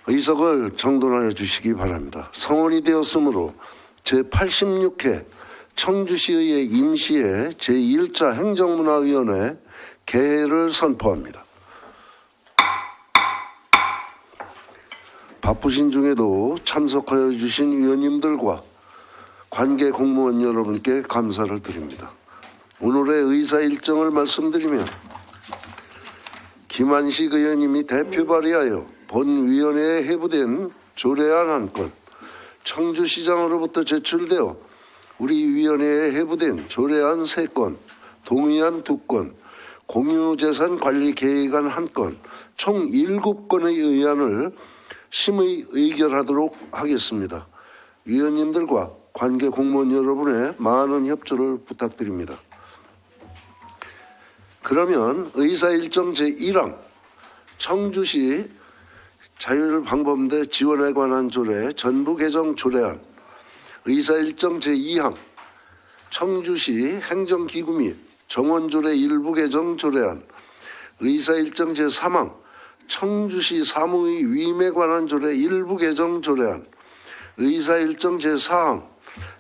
의석을 정돈하여 주시기 바랍니다. 성원이 되었으므로 제86회 청주시의회 임시회 제1차 행정문화위원회 개회를 선포합니다. 바쁘신 중에도 참석하여 주신 위원님들과 관계 공무원 여러분께 감사를 드립니다. 오늘의 의사 일정을 말씀드리면 김한식 의원님이 대표 발의하여 본 위원회에 회부된 조례안 한 건, 청주시장으로부터 제출되어 우리 위원회에 회부된 조례안 3건, 동의안 2건, 공유재산 관리 계획안 1건, 총 7건의 의안을 심의 의결하도록 하겠습니다. 위원님들과 관계 공무원 여러분의 많은 협조를 부탁드립니다. 그러면 의사일정 제1항 청주시 자율방범대 지원에 관한 조례 전부 개정 조례안, 의사일정 제2항 청주시 행정기구 및 정원조례 일부 개정 조례안, 의사일정 제3항 청주시 사무의 위임에 관한 조례 일부 개정 조례안, 의사일정 제4항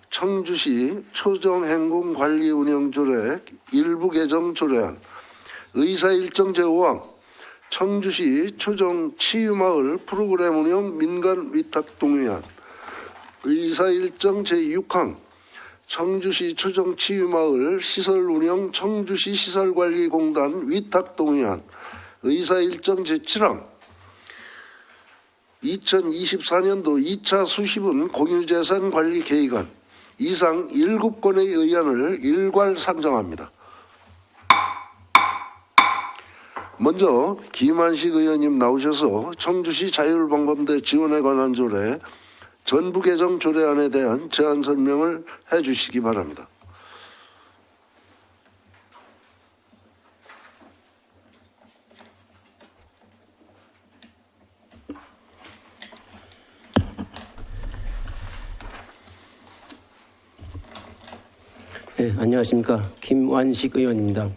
청주시 초정행공관리운영조례 일부 개정 조례안, 의사일정 제5항 청주시 초정치유마을 프로그램 운영 민간 위탁 동의안, 의사일정 제6항 청주시 초정치유마을 시설운영 청주시 시설관리공단 위탁 동의안, 의사일정 제7항 2024년도 2차 수시분 공유재산 관리 계획안 이상 7건의 의안을 일괄 상정합니다. 먼저 김한식 의원님 나오셔서 청주시 자율방범대 지원에 관한 조례 전부 개정 조례안에 대한 제안 설명을 해 주시기 바랍니다. 네, 안녕하십니까. 김완식 의원입니다.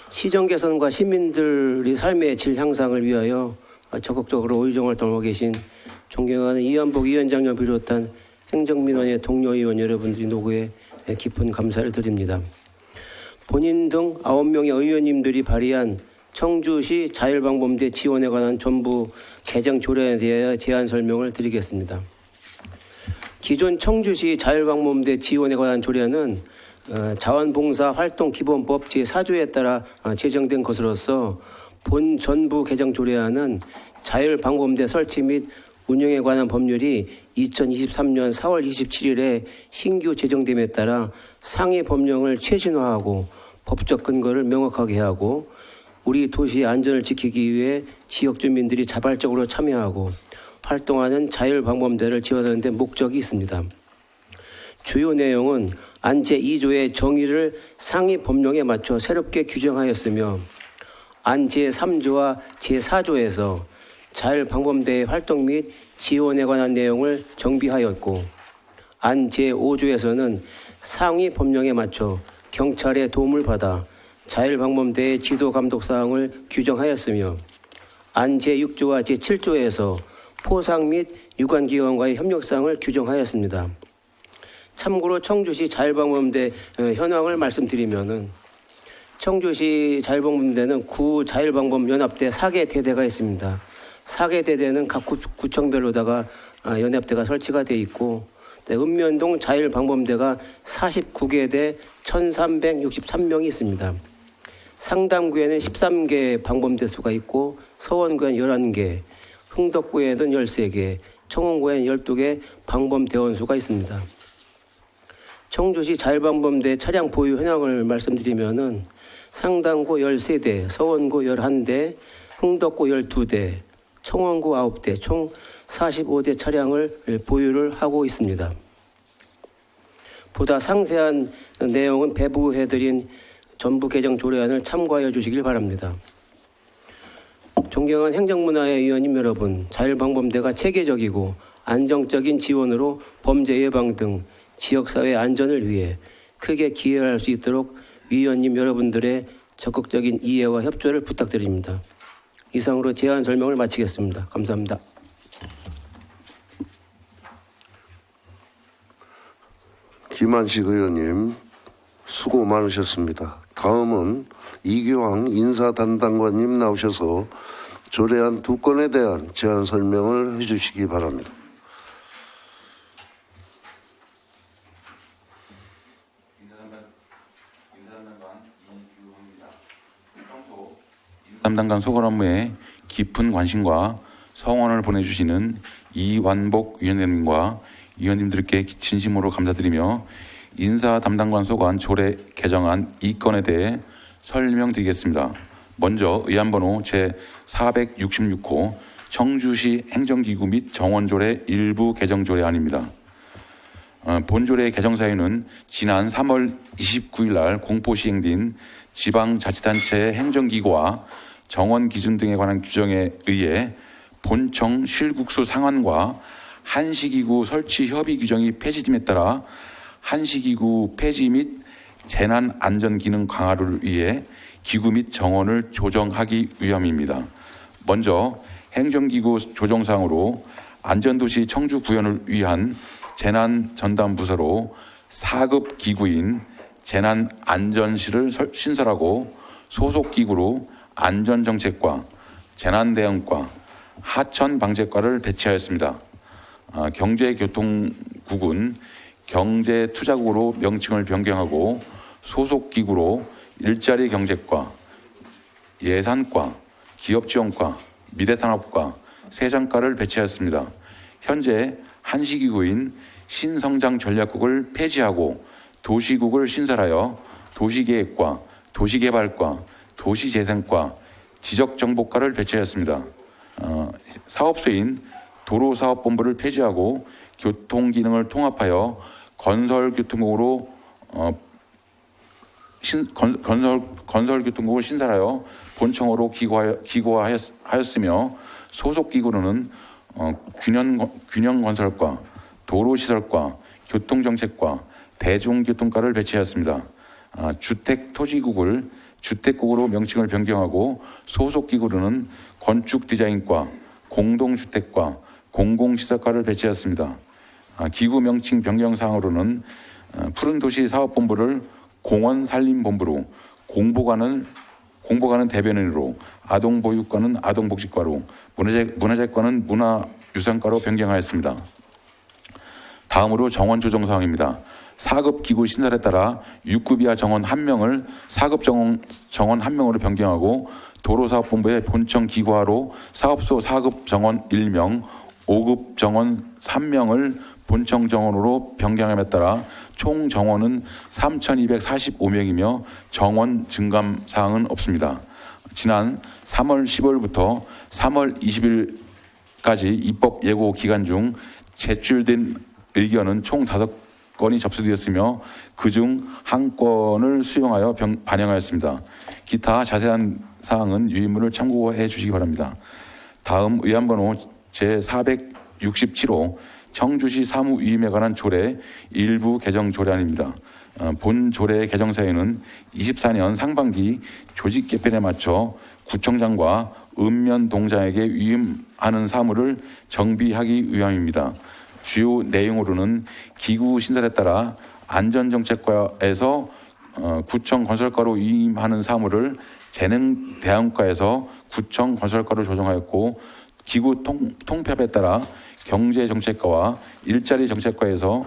시정 개선과 시민들의 삶의 질 향상을 위하여 적극적으로 의정을 떠나고 계신 존경하는 이한복 위원장을 비롯한 행정민원의 동료 의원 여러분들이 노고에 깊은 감사를 드립니다. 본인 등 9명의 의원님들이 발의한 청주시 자율방범대 지원에 관한 전부 개정 조례에 대하여 제안 설명을 드리겠습니다. 기존 청주시 자율방범대 지원에 관한 조례는 자원봉사활동기본법 제4조에 따라 제정된 것으로서 본 전부 개정 조례안은 자율방범대 설치 및 운영에 관한 법률이 2023년 4월 27일에 신규 제정됨에 따라 상위 법령을 최신화하고 법적 근거를 명확하게 하고 우리 도시의 안전을 지키기 위해 지역 주민들이 자발적으로 참여하고 활동하는 자율방범대를 지원하는 데 목적이 있습니다. 주요 내용은 안 제2조의 정의를 상위 법령에 맞춰 새롭게 규정하였으며 안 제3조와 제4조에서 자율방범대의 활동 및 지원에 관한 내용을 정비하였고 안 제5조에서는 상위 법령에 맞춰 경찰의 도움을 받아 자율방범대의 지도 감독 사항을 규정하였으며 안 제6조와 제7조에서 포상 및 유관기관과의 협력사항을 규정하였습니다. 참고로 청주시 자율방범대 현황을 말씀드리면은 청주시 자율방범대는 구 자율방범연합대 4개 대대가 있습니다. 4개 대대는 각 구청별로다가 연합대가 설치가 되어 있고 읍면동 자율방범대가 49개대 1,363명이 있습니다. 상담구에는 13개 방범대 수가 있고 서원구에는 11개, 흥덕구에는 13개, 청원구에는 12개 방범대원 수가 있습니다. 청주시 자율방범대 차량 보유 현황을 말씀드리면은 상당구 13대, 서원구 11대, 흥덕구 12대, 청원구 9대, 총 45대 차량을 보유를 하고 있습니다. 보다 상세한 내용은 배부해드린 전부 개정 조례안을 참고하여 주시길 바랍니다. 존경한 행정문화의 위원님 여러분, 자율방범대가 체계적이고 안정적인 지원으로 범죄 예방 등 지역사회 안전을 위해 크게 기여할 수 있도록 위원님 여러분들의 적극적인 이해와 협조를 부탁드립니다. 이상으로 제안 설명을 마치겠습니다. 감사합니다. 김한식 의원님 수고 많으셨습니다. 다음은 이규황 인사담당관님 나오셔서 조례안 2건에 대한 제안 설명을 해주시기 바랍니다. 담당관 소관 업무에 깊은 관심과 성원을 보내주시는 이완복 위원장님과 위원님들께 진심으로 감사드리며 인사 담당관 소관 조례 개정안 2건에 대해 설명드리겠습니다. 먼저 의안번호 제466호 청주시 행정기구 및 정원조례 일부 개정 조례안입니다. 본조례 개정 사유는 지난 3월 29일 날 공포 시행된 지방자치단체의 행정기구와 정원 기준 등에 관한 규정에 의해 본청 실국수 상한과 한시기구 설치 협의 규정이 폐지됨에 따라 한시기구 폐지 및 재난 안전 기능 강화를 위해 기구 및 정원을 조정하기 위함입니다. 먼저 행정기구 조정상으로 안전도시 청주 구현을 위한 재난 전담 부서로 4급 기구인 재난안전실을 신설하고 소속 기구로 안전정책과 재난대응과 하천방재과를 배치하였습니다. 경제교통국은 경제투자국으로 명칭을 변경하고 소속 기구로 일자리 경제과, 예산과, 기업지원과, 미래산업과, 세정과를 배치하였습니다. 현재 한시기구인 신성장전략국을 폐지하고 도시국을 신설하여 도시계획과, 도시개발과, 도시재생과, 지적정보과를 배치하였습니다. 사업소인 도로사업본부를 폐지하고 교통기능을 통합하여 건설교통국으로 건설교통국을 신설하여 본청으로 기고하였으며 소속 기구로는 균형건설과 도로시설과 교통정책과 대중교통과를 배치하였습니다. 주택토지국을 주택국으로 명칭을 변경하고 소속 기구로는 건축디자인과 공동주택과 공공시설과를 배치하였습니다. 기구 명칭 변경 사항으로는 푸른도시 사업본부를 공원산림본부로, 공보관은 대변인으로, 아동보육과는 아동복지과로, 문화재과는 문화유산과로 변경하였습니다. 다음으로 정원 조정 사항입니다. 4급 기구 신설에 따라 6급 이하 정원 1명을 4급 정원 1명으로 변경하고 도로사업본부의 본청 기구화로 사업소 4급 정원 1명, 5급 정원 3명을 본청 정원으로 변경함에 따라 총 정원은 3,245명이며 정원 증감 사항은 없습니다. 지난 3월 15일부터 3월 20일까지 입법 예고 기간 중 제출된 의견은 총 5건이 접수되었으며 그중 1건을 수용하여 반영하였습니다. 기타 자세한 사항은 유인물을 참고해 주시기 바랍니다. 다음 의안번호 제467호 청주시 사무위임에 관한 조례 일부 개정 조례안입니다. 본 조례 개정 사유는 24년 상반기 조직 개편에 맞춰 구청장과 읍면동장에게 위임하는 사무를 정비하기 위함입니다. 주요 내용으로는 기구 신설에 따라 안전정책과에서 구청 건설과로 위임하는 사무를 재능대안과에서 구청 건설과로 조정하였고, 기구 통폐합에 따라 경제정책과와 일자리정책과에서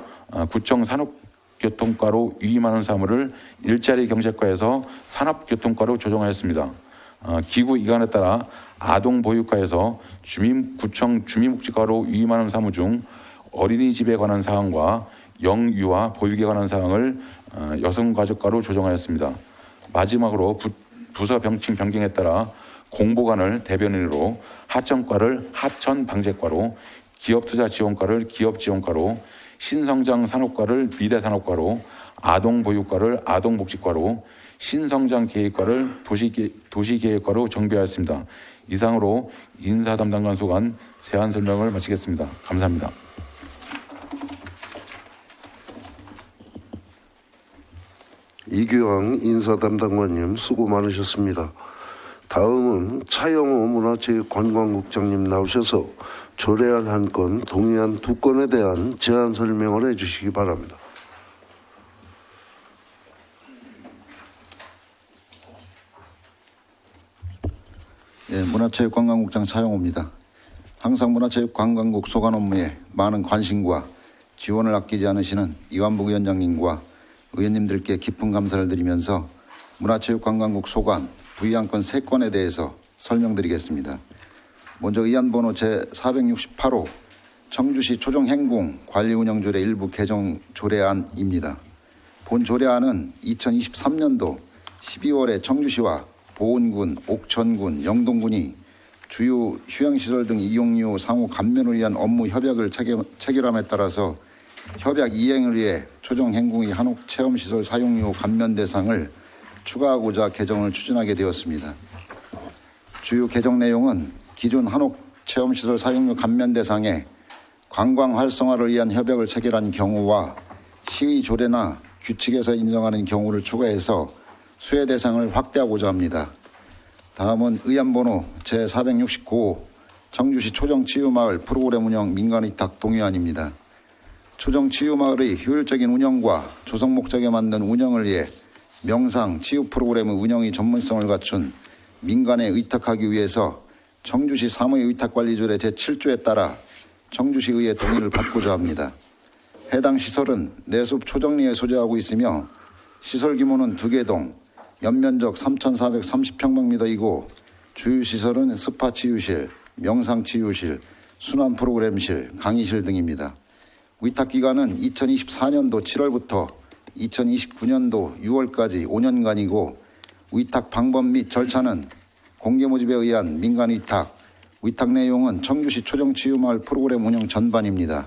구청 산업교통과로 위임하는 사무를 일자리경제과에서 산업교통과로 조정하였습니다. 기구 이관에 따라 아동보육과에서 구청 주민복지과로 위임하는 사무 중 어린이집에 관한 사항과 영유아 보육에 관한 사항을 여성가족과로 조정하였습니다. 마지막으로 부서 명칭 변경에 따라 공보관을 대변인으로, 하청과를 하천방재과로, 기업투자지원과를 기업지원과로, 신성장산업과를 미래산업과로, 아동보육과를 아동복지과로, 신성장계획과를 도시계획과로 정비하였습니다. 이상으로 인사담당관 소관 제안 설명을 마치겠습니다. 감사합니다. 이규황 인사담당관님 수고 많으셨습니다. 다음은 차영호 문화체육관광국장님 나오셔서 조례안 1건, 동의안 2건에 대한 제안 설명을 해주시기 바랍니다. 예, 문화체육관광국장 차영호입니다. 항상 문화체육관광국 소관 업무에 많은 관심과 지원을 아끼지 않으시는 이완복 위원장님과 의원님들께 깊은 감사를 드리면서 문화체육관광국 소관 부의안건 3건에 대해서 설명드리겠습니다. 먼저 의안번호 제468호 청주시 초정행궁 관리운영조례 일부 개정 조례안입니다. 본 조례안은 2023년도 12월에 청주시와 보은군, 옥천군, 영동군이 주요 휴양시설 등 이용료 상호 감면을 위한 업무 협약을 체결함에 따라서 협약 이행을 위해 초정행궁의 한옥 체험시설 사용료 감면 대상을 추가하고자 개정을 추진하게 되었습니다. 주요 개정 내용은 기존 한옥 체험시설 사용료 감면 대상에 관광 활성화를 위한 협약을 체결한 경우와 시의 조례나 규칙에서 인정하는 경우를 추가해서 수혜 대상을 확대하고자 합니다. 다음은 의안번호 제469호 청주시 초정치유마을 프로그램 운영 민간위탁 동의안입니다. 초정치유마을의 효율적인 운영과 조성 목적에 맞는 운영을 위해 명상 치유 프로그램의 운영의 전문성을 갖춘 민간에 의탁하기 위해서 청주시 사무의 의탁관리조례 제7조에 따라 청주시의회 동의를 받고자 합니다. 해당 시설은 내숲 초정리에 소재하고 있으며 시설 규모는 2개동, 연면적 3,430평방미터이고 주유시설은 스파치유실, 명상치유실, 순환프로그램실, 강의실 등입니다. 위탁기간은 2024년도 7월부터 2029년도 6월까지 5년간이고 위탁 방법 및 절차는 공개모집에 의한 민간위탁, 위탁 내용은 청주시 초정치유마을 프로그램 운영 전반입니다.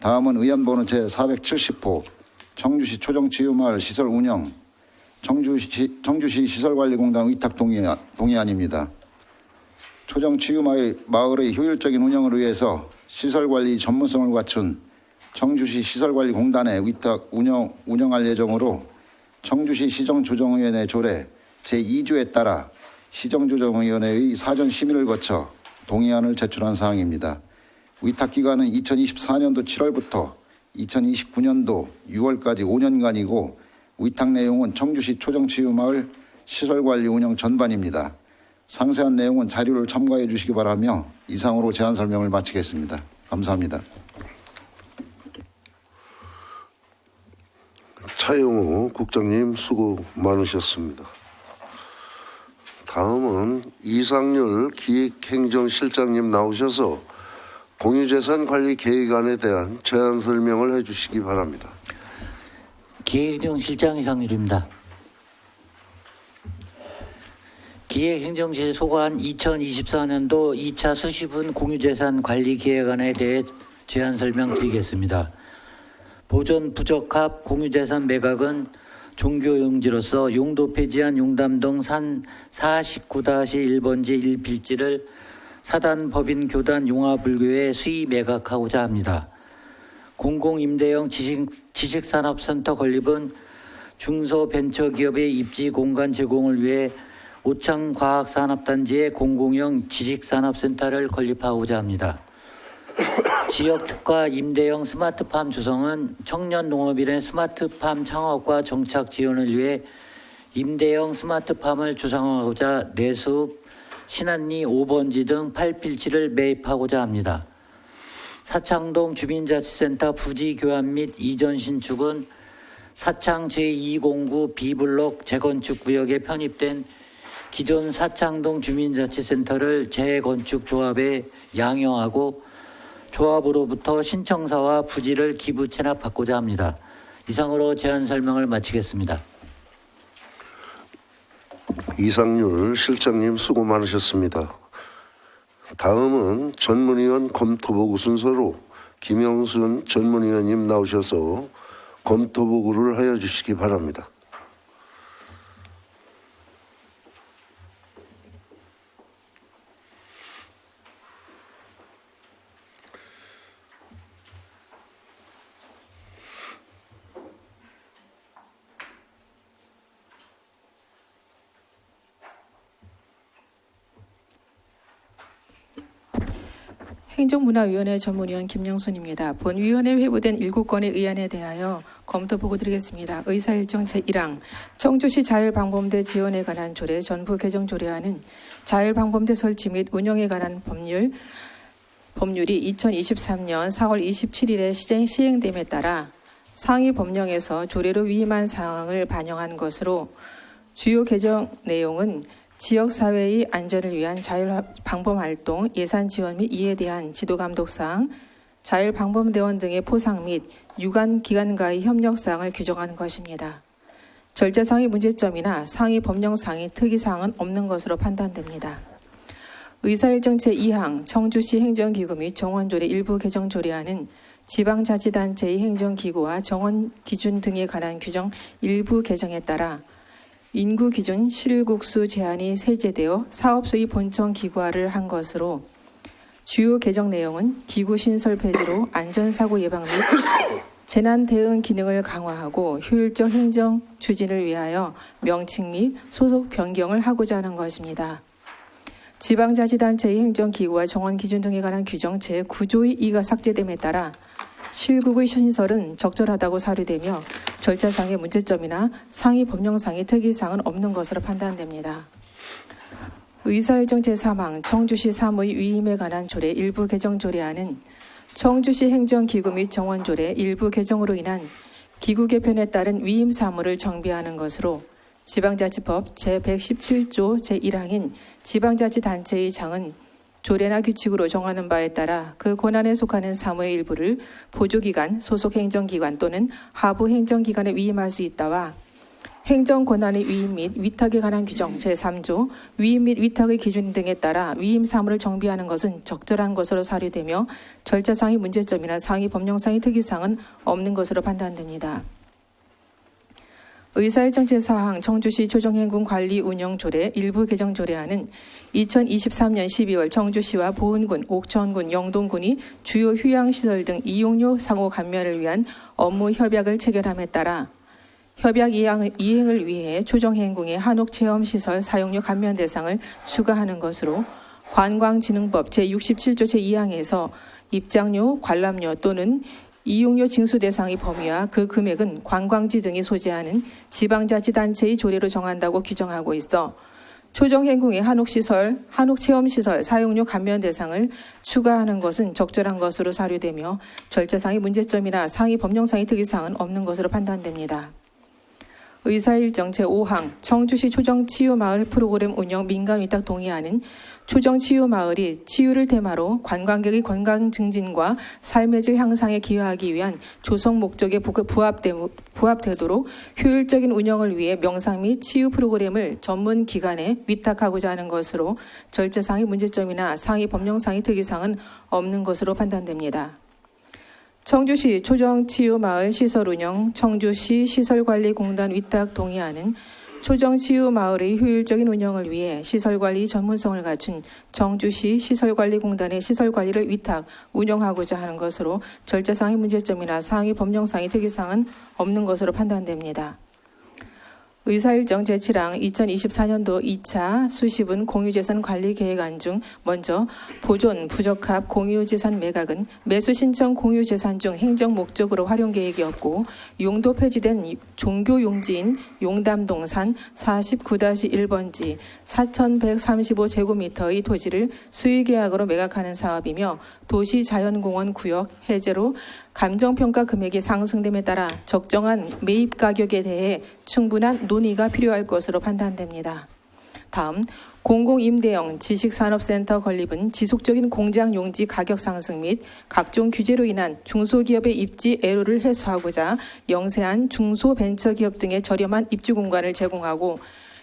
다음은 의안번호 제470호 청주시 초정치유마을 시설 운영 청주시 시설관리공단 위탁 동의안입니다. 초정치유마을의 효율적인 운영을 위해서 시설관리 전문성을 갖춘 청주시 시설관리공단의 위탁 운영할 예정으로 청주시 시정조정위원회 조례 제2조에 따라 시정조정위원회의 사전 심의를 거쳐 동의안을 제출한 사항입니다. 위탁 기간은 2024년도 7월부터 2029년도 6월까지 5년간이고 위탁 내용은 청주시 초정치유마을 시설관리 운영 전반입니다. 상세한 내용은 자료를 참고해 주시기 바라며 이상으로 제안 설명을 마치겠습니다. 감사합니다. 차영호 국장님 수고 많으셨습니다. 다음은 이상률 기획행정실장님 나오셔서 공유재산 관리 계획안에 대한 제안 설명을 해주시기 바랍니다. 기획행정실장 이상률입니다. 기획행정실 소관 2024년도 2차 수시분 공유재산 관리 계획안에 대해 제안 설명드리겠습니다. 보존 부적합 공유재산 매각은 종교용지로서 용도 폐지한 용담동 산 49-1번지 1필지를 사단법인교단 용화불교에 수의 매각하고자 합니다. 공공임대형 지식산업센터 건립은 중소벤처기업의 입지 공간 제공을 위해 오창과학산업단지에 공공형 지식산업센터를 건립하고자 합니다. 지역특화 임대형 스마트팜 조성은 청년농업인의 스마트팜 창업과 정착 지원을 위해 임대형 스마트팜을 조성하고자 내숲, 신안리 5번지 등 8필지를 매입하고자 합니다. 사창동 주민자치센터 부지 교환 및 이전 신축은 사창 제209 B블록 재건축 구역에 편입된 기존 사창동 주민자치센터를 재건축 조합에 양형하고 조합으로부터 신청사와 부지를 기부 체납받고자 합니다. 이상으로 제안 설명을 마치겠습니다. 이상률 실장님 수고 많으셨습니다. 다음은 전문위원 검토보고 순서로 김영순 전문위원님 나오셔서 검토보고를 하여 주시기 바랍니다. 행정문화위원회 전문위원 김영순입니다. 본위원회 회부된 7건의 의안에 대하여 검토 보고 드리겠습니다. 의사일정 제1항 청주시 자율방범대 지원에 관한 조례 전부 개정 조례안은 자율방범대 설치 및 운영에 관한 법률이 2023년 4월 27일에 시행됨에 따라 상위 법령에서 조례로 위임한 사항을 반영한 것으로 주요 개정 내용은 지역사회의 안전을 위한 자율방범활동 예산 지원 및 이에 대한 지도감독사항, 자율방범대원 등의 포상 및 유관 기관과의 협력사항을 규정하는 것입니다. 절차상의 문제점이나 상위 법령상의 특이사항은 없는 것으로 판단됩니다. 의사일정 제2항 청주시 행정기구 및 정원조례 일부 개정 조례안은 지방자치단체의 행정기구와 정원 기준 등에 관한 규정 일부 개정에 따라 인구 기준 실국수 제한이 세제되어 사업소의 본청 기구화를 한 것으로 주요 개정 내용은 기구 신설 폐지로 안전사고 예방 및 재난 대응 기능을 강화하고 효율적 행정 추진을 위하여 명칭 및 소속 변경을 하고자 하는 것입니다. 지방자치단체의 행정기구와 정원 기준 등에 관한 규정 제9조의 2가 삭제됨에 따라 실국의 신설은 적절하다고 사료되며 절차상의 문제점이나 상위 법령상의 특이사항은 없는 것으로 판단됩니다. 의사일정 제3항 청주시 사무의 위임에 관한 조례 일부 개정 조례안은 청주시 행정기구 및 정원조례 일부 개정으로 인한 기구 개편에 따른 위임 사무를 정비하는 것으로 지방자치법 제117조 제1항인 지방자치단체의 장은 조례나 규칙으로 정하는 바에 따라 그 권한에 속하는 사무의 일부를 보조기관, 소속행정기관 또는 하부행정기관에 위임할 수 있다와 행정권한의 위임 및 위탁에 관한 규정 제3조 위임 및 위탁의 기준 등에 따라 위임 사무를 정비하는 것은 적절한 것으로 사료되며 절차상의 문제점이나 상위 법령상의 특이사항은 없는 것으로 판단됩니다. 의사일정 제4항 청주시 조정행군 관리 운영 조례 일부 개정 조례안은 2023년 12월 청주시와 보은군, 옥천군, 영동군이 주요 휴양시설 등 이용료 상호 감면을 위한 업무 협약을 체결함에 따라 협약 이행을 위해 조정행궁의 한옥체험시설 사용료 감면 대상을 추가하는 것으로 관광진흥법 제67조 제2항에서 입장료, 관람료 또는 이용료 징수 대상의 범위와 그 금액은 관광지 등이 소재하는 지방자치단체의 조례로 정한다고 규정하고 있어 조정행궁의 한옥체험시설 사용료 감면 대상을 추가하는 것은 적절한 것으로 사료되며 절차상의 문제점이나 상위 법령상의 특이사항은 없는 것으로 판단됩니다. 의사일정 제5항 청주시 초정치유마을 프로그램 운영 민간위탁 동의안은 초정치유마을이 치유를 테마로 관광객의 건강 증진과 삶의 질 향상에 기여하기 위한 조성 목적에 부합되도록 효율적인 운영을 위해 명상 및 치유 프로그램을 전문 기관에 위탁하고자 하는 것으로 절차상의 문제점이나 상위 법령상의 특이사항은 없는 것으로 판단됩니다. 청주시 초정치유마을 시설운영 청주시 시설관리공단 위탁 동의안은 초정치유마을의 효율적인 운영을 위해 시설관리 전문성을 갖춘 청주시 시설관리공단의 시설관리를 위탁 운영하고자 하는 것으로 절차상의 문제점이나 상위 법령상의 특이사항은 없는 것으로 판단됩니다. 의사일정 제7항 2024년도 2차 수시분 공유재산 관리계획안 중 먼저 보존 부적합 공유재산 매각은 매수 신청 공유재산 중 행정 목적으로 활용 계획이 없고 용도 폐지된 종교용지인 용담동산 49-1번지 4,135제곱미터의 토지를 수의계약으로 매각하는 사업이며 도시자연공원 구역 해제로 감정평가 금액이 상승됨에 따라 적정한 매입 가격에 대해 충분한 논의가 필요할 것으로 판단됩니다. 다음, 공공임대형 지식산업센터 건립은 지속적인 공장용지 가격 상승 및 각종 규제로 인한 중소기업의 입지 애로를 해소하고자 영세한 중소벤처기업 등의 저렴한 입주 공간을 제공하고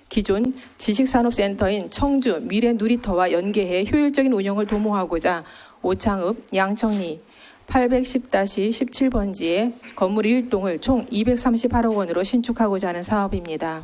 기존 지식산업센터인 청주 미래누리터와 연계해 효율적인 운영을 도모하고자 오창읍, 양천리 810-17번지에 건물 1동을 총 238억 원으로 신축하고자 하는 사업입니다.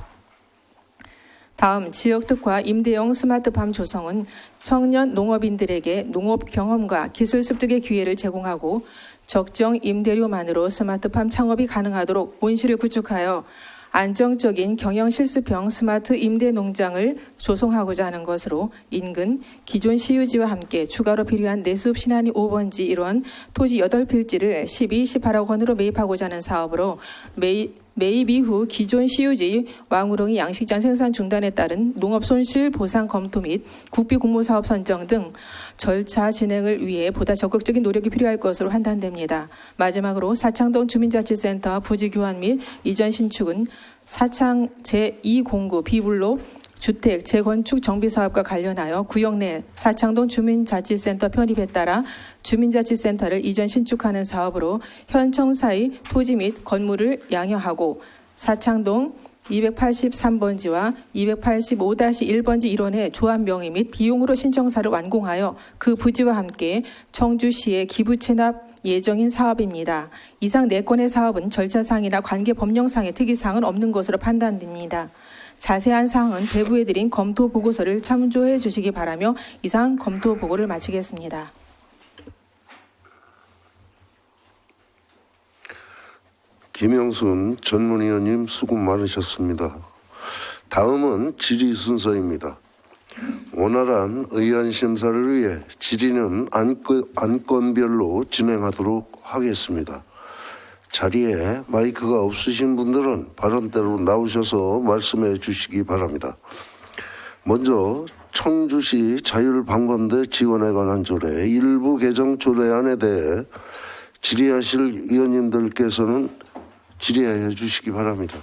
다음 지역특화 임대형 스마트팜 조성은 청년 농업인들에게 농업 경험과 기술 습득의 기회를 제공하고 적정 임대료만으로 스마트팜 창업이 가능하도록 온실을 구축하여 안정적인 경영 실습형 스마트 임대 농장을 조성하고자 하는 것으로 인근 기존 시유지와 함께 추가로 필요한 내숲 신안리 5번지 1원 토지 8필지를 12, 18억 원으로 매입하고자 하는 사업으로 매입 이후 기존 시유지 왕우렁이 양식장 생산 중단에 따른 농업 손실 보상 검토 및 국비 공모 사업 선정 등 절차 진행을 위해 보다 적극적인 노력이 필요할 것으로 판단됩니다. 마지막으로 사창동 주민자치센터 부지 교환 및 이전 신축은 사창 제2공구 비블록 주택 재건축 정비 사업과 관련하여 구역 내 사창동 주민자치센터 편입에 따라 주민자치센터를 이전 신축하는 사업으로 현 청사의 토지 및 건물을 양여하고 사창동 283번지와 285-1번지 1원의 조합 명의 및 비용으로 신청사를 완공하여 그 부지와 함께 청주시에 기부 체납 예정인 사업입니다. 이상 4건의 사업은 절차상이나 관계 법령상의 특이사항은 없는 것으로 판단됩니다. 자세한 사항은 배부해드린 검토 보고서를 참조해 주시기 바라며 이상 검토 보고를 마치겠습니다. 김영순 전문위원님 수고 많으셨습니다. 다음은 질의 순서입니다. 원활한 의안 심사를 위해 질의는 안건별로 진행하도록 하겠습니다. 자리에 마이크가 없으신 분들은 발언대로 나오셔서 말씀해 주시기 바랍니다. 먼저 청주시 자율방범대 지원에 관한 조례 일부 개정 조례안에 대해 질의하실 의원님들께서는 질의해 주시기 바랍니다.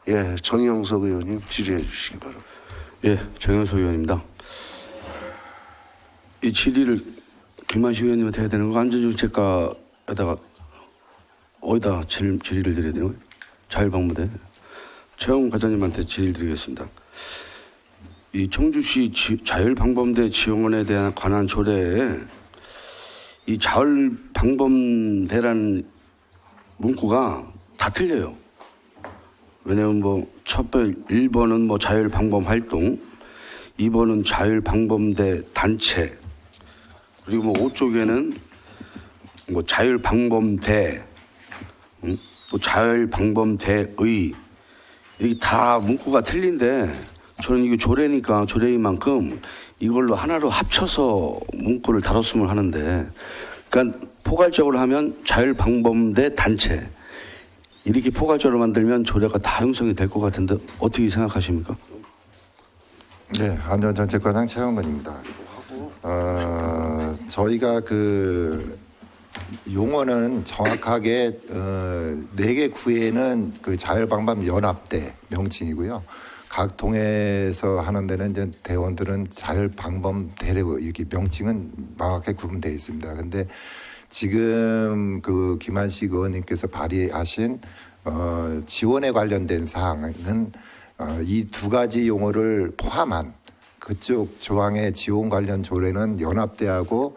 예, 정영석 의원님 질의해 주시기 바랍니다. 예, 정영석 의원입니다. 이 질의를 김만식 의원님한테 해야 되는 거 안전정책과에다가 어디다 질의를 드려야 되는 거예요? 자율방문대 최영 과장님한테 질의를 드리겠습니다. 이 청주시 자율방범대 지원에 대한 관한 조례에 이 자율방범대라는 문구가 다 틀려요. 왜냐하면 첫 번째 1번은 자율방범 활동, 2번은 자율방범대 단체, 그리고 5쪽에는 자율방범대, 또 자율방범대의, 이렇게 다 문구가 틀린데 저는 이거 조례니까 조례인 만큼 이걸로 하나로 합쳐서 문구를 다뤘으면 하는데, 그러니까 포괄적으로 하면 자율방범대 단체, 이렇게 포괄적으로 만들면 조례가 다 형성이 될 것 같은데 어떻게 생각하십니까? 네, 안전정책과장 최영근입니다. 저희가 그 용어는 정확하게 4개 구에는 그 자율방범 연합대 명칭이고요. 각 동에서 하는 데는 이제 대원들은 자율방범대로 이렇게 명칭은 명확하게 구분되어 있습니다. 근데 지금 그 김한식 의원님께서 발의하신 지원에 관련된 사항은 이 2가지 용어를 포함한 그쪽 조항의 지원 관련 조례는 연합대하고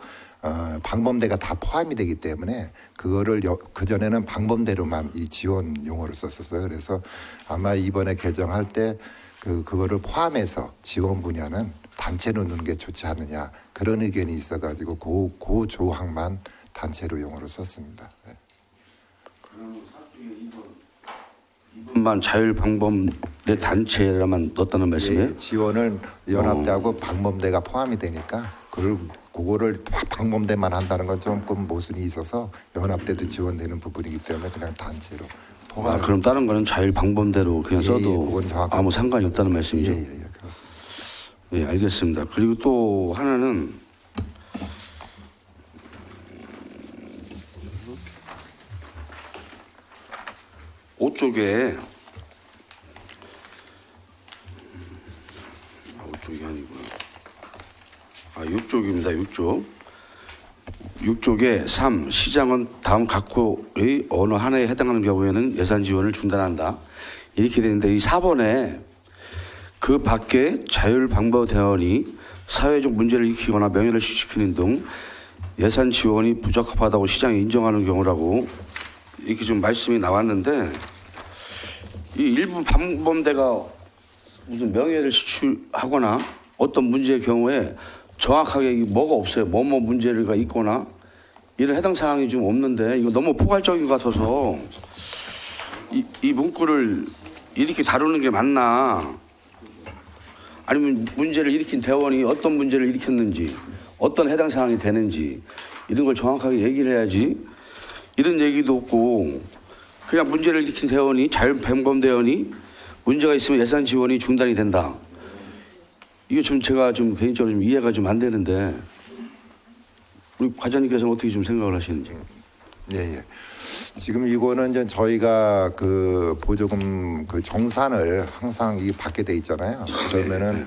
방범대가 다 포함이 되기 때문에 그거를 그전에는 방범대로만 이 지원 용어를 썼었어요. 그래서 아마 이번에 개정할 때 그거를 포함해서 지원 분야는 단체로 넣는 게 좋지 않느냐 그런 의견이 있어가지고 그 조항만 단체로 용어로 썼습니다. 네. 만 자율방범대 단체라만 넣었다는 말씀이에요? 예, 지원을 연합대하고 방범대가 포함이 되니까 그거를 방범대만 한다는 건 조금 모순이 있어서 연합대도 지원되는 부분이기 때문에 그냥 단체로 포함. 그럼 다른 거는 자율방범대로 그냥 써도 아무 상관이 없다는 말씀이죠? 예, 그렇습니다. 예, 알겠습니다. 그리고 또 하나는 오쪽에 5쪽이 아니고요. 6쪽입니다. 6쪽에 3. 시장은 다음 각호의 어느 하나에 해당하는 경우에는 예산 지원을 중단한다. 이렇게 되는데 이 4번에 그 밖에 자율방범대원이 사회적 문제를 일으키거나 명예를 실추시키는 등 예산 지원이 부적합하다고 시장이 인정하는 경우라고 이렇게 좀 말씀이 나왔는데 이 일부 방범대가 무슨 명예를 실추하거나 어떤 문제의 경우에 정확하게 뭐가 없어요. 뭐뭐 문제가 있거나 이런 해당 사항이 좀 없는데 이거 너무 포괄적인 것 같아서 이 문구를 이렇게 다루는 게 맞나? 아니면 문제를 일으킨 대원이 어떤 문제를 일으켰는지, 어떤 해당 사항이 되는지 이런 걸 정확하게 얘기를 해야지. 이런 얘기도 없고 그냥 문제를 일으킨 대원이 자율방범 대원이 문제가 있으면 예산 지원이 중단이 된다. 이게 좀 제가 좀 개인적으로 좀 이해가 좀 안 되는데 우리 과장님께서는 어떻게 좀 생각을 하시는지. 예. 지금 이거는 이제 저희가 그 보조금 그 정산을 항상 이 받게 돼 있잖아요. 그러면은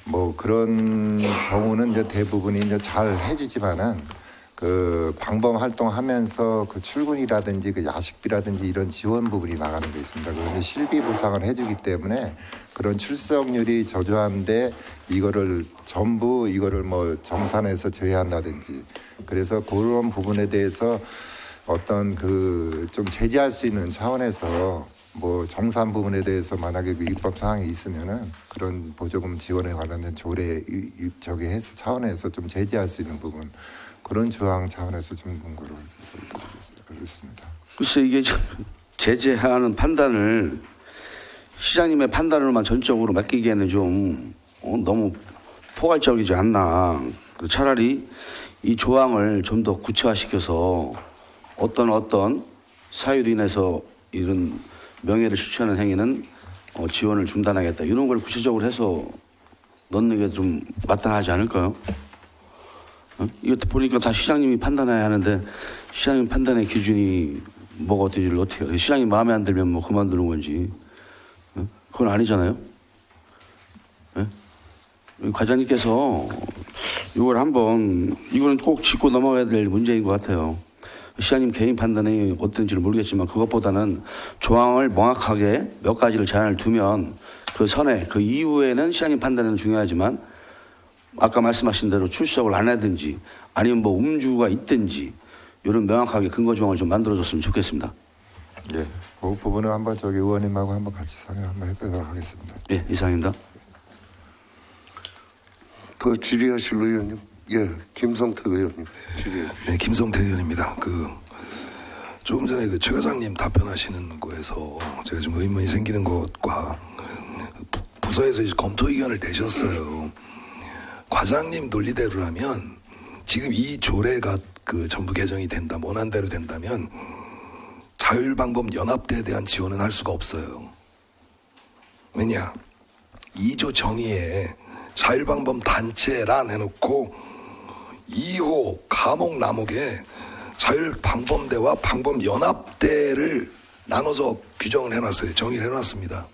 뭐 그런 경우는 이제 대부분이 이제 잘 해주지만은 그 방범 활동하면서 그 출근이라든지 그 야식비라든지 이런 지원 부분이 나가는 게 있습니다. 그런데 실비 보상을 해주기 때문에 그런 출석률이 저조한데 이거를 전부 이거를 뭐 정산해서 제외한다든지 그래서 그런 부분에 대해서 어떤 그 좀 제재할 수 있는 차원에서 뭐 정산 부분에 대해서 만약에 그 입법 사항이 있으면은 그런 보조금 지원에 관련된 조례 저기 해서 차원에서 좀 제재할 수 있는 부분 그런 조항 차원에서 좀 문구를 있습니다. 글쎄 이게 좀 제재하는 판단을 시장님의 판단으로만 전적으로 맡기기에는 좀 너무 포괄적이지 않나. 차라리 이 조항을 좀 더 구체화시켜서 어떤 사유로 인해서 이런 명예를 실추하는 행위는 지원을 중단하겠다. 이런 걸 구체적으로 해서 넣는 게 좀 마땅하지 않을까요? 이것도 보니까 다 시장님이 판단해야 하는데 시장님 판단의 기준이 뭐가 어떤지를 어떻게 해요? 시장님 마음에 안 들면 뭐 그만두는 건지 그건 아니잖아요. 과장님께서 이걸 한번 이거는 꼭 짚고 넘어가야 될 문제인 것 같아요. 시장님 개인 판단이 어떤지를 모르겠지만 그것보다는 조항을 명확하게 몇 가지를 제한을 두면 그 선에 그 이후에는 시장님 판단은 중요하지만 아까 말씀하신 대로 출석을 안 하든지 아니면 뭐 음주가 있든지 이런 명확하게 근거 조항을 좀 만들어줬으면 좋겠습니다. 예, 그 부분을 한번 저기 의원님하고 한번 같이 상의를 한번 해보도록 하겠습니다. 예, 이상입니다. 더 질의하실 의원님. 예, 김성태 의원님. 질의해 주시죠. 네, 김성태 의원입니다. 조금 전에 최 과장님 답변하시는 거에서 제가 좀 의문이 생기는 것과 부서에서 이제 검토 의견을 내셨어요. 과장님 논리대로라면 지금 이 조례가 전부 개정이 된다, 원안대로 된다면 자율방범 연합대에 대한 지원은 할 수가 없어요. 왜냐? 2조 정의에 자율방범 단체란 해놓고 2호 감옥 남옥에 자율방범대와 방범연합대를 나눠서 규정을 해놨어요. 정의를 해놨습니다.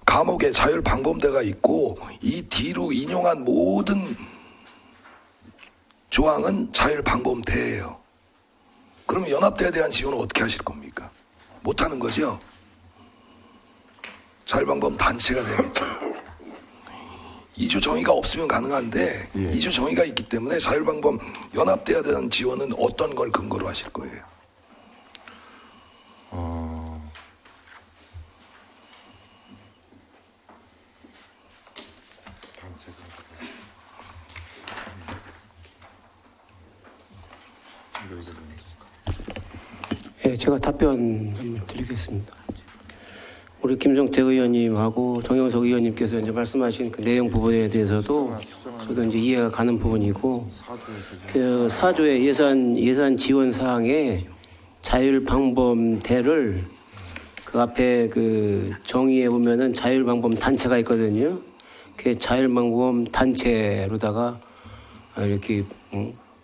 감옥에 자율방범대가 있고 이 뒤로 인용한 모든 조항은 자율방범대예요. 그럼 연합대에 대한 지원은 어떻게 하실 겁니까? 못하는 거죠? 자율방범 단체가 되겠죠. 2조 정의가 없으면 가능한데 2조 정의가 있기 때문에 자율방범 연합대에 대한 지원은 어떤 걸 근거로 하실 거예요? 예, 제가 답변 한번 드리겠습니다. 우리 김성태 의원님하고 정영석 의원님께서 이제 말씀하신 그 내용 부분에 대해서도 저도 이제 이해가 가는 부분이고, 그 4조의 예산 지원 사항에 자율방범대를 그 앞에 그 정의에 보면은 자율방범 단체가 있거든요. 그 자율방범 단체로다가 이렇게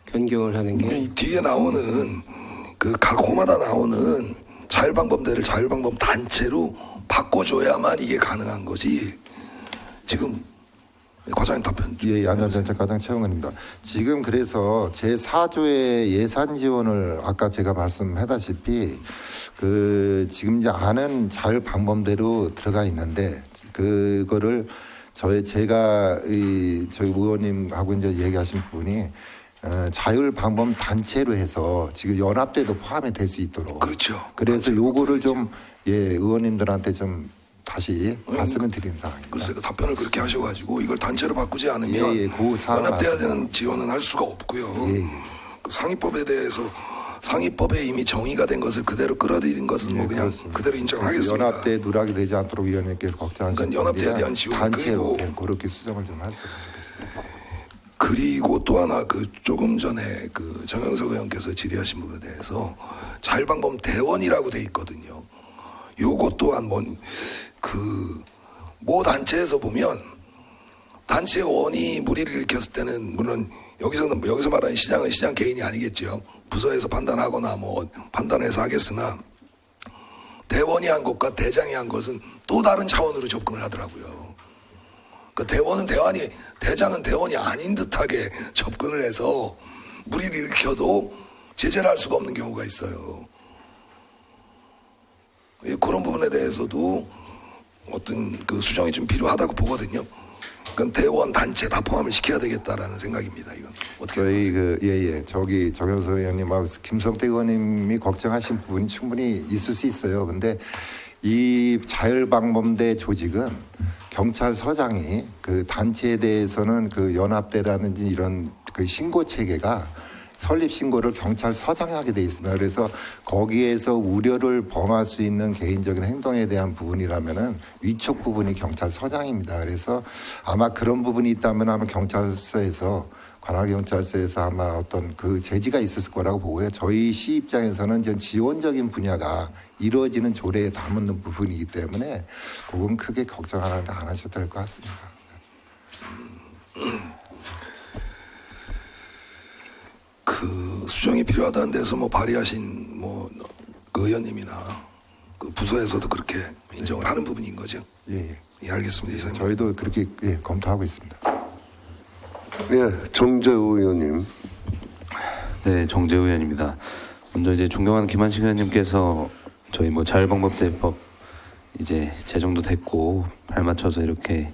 변경을 하는 게 이 뒤에 나오는 각 호마다 나오는 자율방범대를 자율방범 단체로 바꿔줘야만 이게 가능한 거지. 지금 과장님 답변. 예, 안전정책과장 최영은입니다. 지금 그래서 제4조의 예산 지원을 아까 제가 말씀하다시피 지금 이제 아는 자율방범대로 들어가 있는데 그거를 제가 저희 의원님하고 이제 얘기하신 부분이 자율방범 단체로 해서 지금 연합대도 포함이 될 수 있도록. 그렇죠. 그래서 요거를 좀 의원님들한테 좀 다시 말씀을 드린 사항입니다. 글쎄 답변을 그렇게 하셔가지고 이걸 단체로 바꾸지 않으면 그 사항을 연합돼야 되는 지원은 할 수가 없고요. 그 상위법에 대해서 상위법에 이미 정의가 된 것을 그대로 끌어들인 것은 뭐 그냥 그렇습니다. 그대로 인정하겠습니다. 연합대 누락이 되지 않도록 위원님께서 걱정하시는 그러니까 연합대에 대한 지원, 단체로 그리고 그렇게 수정을 좀 하셨으면 좋겠습니다. 그리고 또 하나 그 조금 전에 그 정영석 의원께서 질의하신 부분에 대해서 자율방법 대원이라고 돼 있거든요. 요것 또한 모 단체에서 보면 단체 원이 무리를 일으켰을 때는 물론 여기서 말하는 시장은 시장 개인이 아니겠죠. 부서에서 판단하거나 뭐 판단해서 하겠으나 대원이 한 것과 대장이 한 것은 또 다른 차원으로 접근을 하더라고요. 그 대장은 대원이 아닌 듯하게 접근을 해서 무리를 일으켜도 제재를 할 수가 없는 경우가 있어요. 그런 부분에 대해서도 어떤 그 수정이 좀 필요하다고 보거든요. 그건 대원 단체 다 포함을 시켜야 되겠다라는 생각입니다. 이건 어떻게 저희 저기 정영석 의원님하고 김성태 의원님이 걱정하신 부분이 충분히 있을 수 있어요. 근데 이 자율방범대 조직은 경찰서장이 그 단체에 대해서는 그 연합대라든지 이런 그 신고 체계가 설립 신고를 경찰서장이 하게 돼 있습니다. 그래서 거기에서 우려를 범할 수 있는 개인적인 행동에 대한 부분이라면은 위촉 부분이 경찰서장입니다. 그래서 아마 그런 부분이 있다면 아마 경찰서에서 관할경찰서에서 아마 어떤 그 제지가 있었을 거라고 보고요. 저희 시 입장에서는 전 지원적인 분야가 이루어지는 조례에 담는 부분이기 때문에 그건 크게 걱정 안 하셔도 될 것 같습니다. 그 수정이 필요하다는 데서 뭐 발의하신 그 의원님이나 그 부서에서도 그렇게 인정을 하는 부분인 거죠. 예. 예, 알겠습니다. 이사님. 저희도 그렇게 검토하고 있습니다. 예, 정재우 의원님. 네, 정재우 의원입니다. 먼저 이제 존경하는 김한식 의원님께서 저희 뭐 자율방법대법 이제 제정도 됐고 발맞춰서 이렇게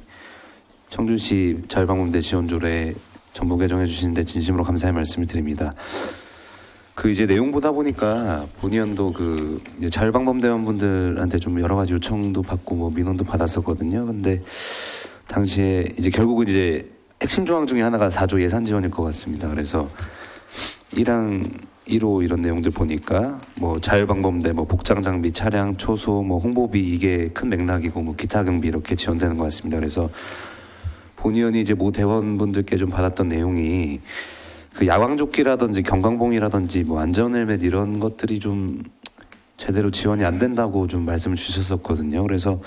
청주시 자율방법대 지원조례 전부 개정해 주시는데 진심으로 감사의 말씀을 드립니다. 그 이제 내용 보다 보니까 본의원도 그 이제 자율방법대원분들한테 좀 여러 가지 요청도 받고 뭐 민원도 받았었거든요. 근데 당시에 이제 결국은 이제 핵심 조항 중에 하나가 4조 예산 지원일 것 같습니다. 그래서 1항 1호 이런 내용들 보니까 뭐 자율방범대 뭐 복장 장비, 차량, 초소, 뭐 홍보비 이게 큰 맥락이고 뭐 기타 경비 이렇게 지원되는 것 같습니다. 그래서 본의원이 이제 모 대원분들께 좀 받았던 내용이 그 야광조끼라든지 경광봉이라든지 뭐 안전헬멧 이런 것들이 좀 제대로 지원이 안 된다고 좀 말씀을 주셨었거든요. 그래서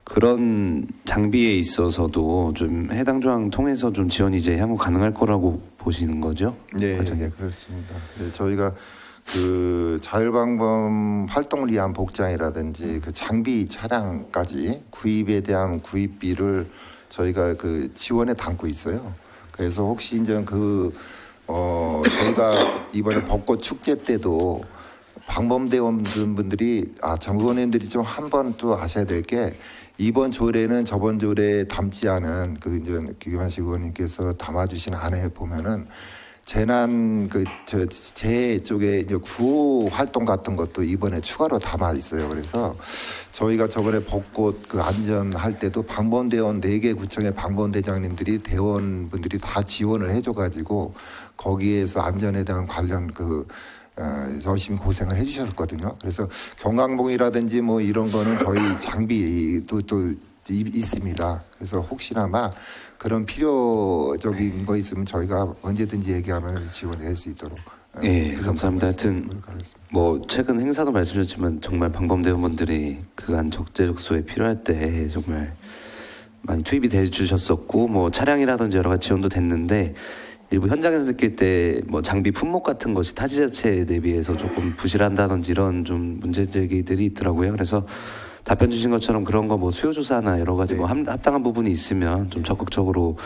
그런 장비에 있어서도 좀 해당 조항 통해서 좀 지원이 이제 향후 가능할 거라고 보시는 거죠? 네, 그렇습니다. 네, 저희가 그 자율방범 활동을 위한 복장이라든지 그 장비 차량까지 구입에 대한 구입비를 저희가 그 지원에 담고 있어요. 그래서 혹시 이제 저희가 이번에 벚꽃 축제 때도 방범대원분들이 정부원님들이 좀 한 번 또 아셔야 될 게 이번 조례는 저번 조례에 담지 않은 그 이제 김한식 의원님께서 담아주신 안에 보면은 재난 제 쪽에 이제 구호 활동 같은 것도 이번에 추가로 담아 있어요. 그래서 저희가 저번에 벚꽃 그 안전할 때도 방범대원 4개 구청의 방범대장님들이 대원분들이 다 지원을 해줘가지고 거기에서 안전에 대한 관련 열심히 고생을 해주셨거든요. 그래서 경광봉이라든지 뭐 이런 거는 저희 장비도 또 있습니다. 그래서 혹시나마 그런 필요적인 거 있으면 저희가 언제든지 얘기하면 지원할 수 있도록. 예, 감사합니다. 하여튼 뭐 최근 행사도 말씀드렸지만 정말 방범대원분들이 그간 적재적소에 필요할 때 정말 많이 투입이 돼 주셨었고 뭐 차량이라든지 여러 가지 지원도 됐는데 일부 현장에서 느낄 때 뭐 장비 품목 같은 것이 타지 자체에 대비해서 조금 부실한다든지 이런 좀 문제 제기들이 있더라고요. 그래서 답변 주신 것처럼 그런 거 뭐 수요 조사나 여러 가지 뭐 합당한 부분이 있으면 좀 적극적으로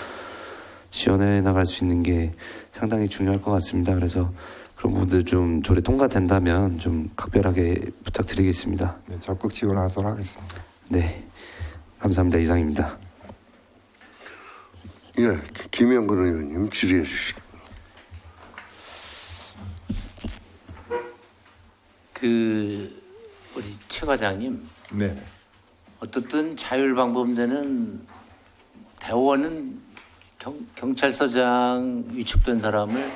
지원해 나갈 수 있는 게 상당히 중요할 것 같습니다. 그래서 그런 부분들 좀 조례 통과된다면 좀 각별하게 부탁드리겠습니다. 네, 적극 지원하도록 하겠습니다. 네, 감사합니다. 이상입니다. 예, 김영근 의원님 질의해 주시기. 우리 최 과장님, 네. 어떻든 자율방범대는 대원은 경찰서장 위촉된 사람을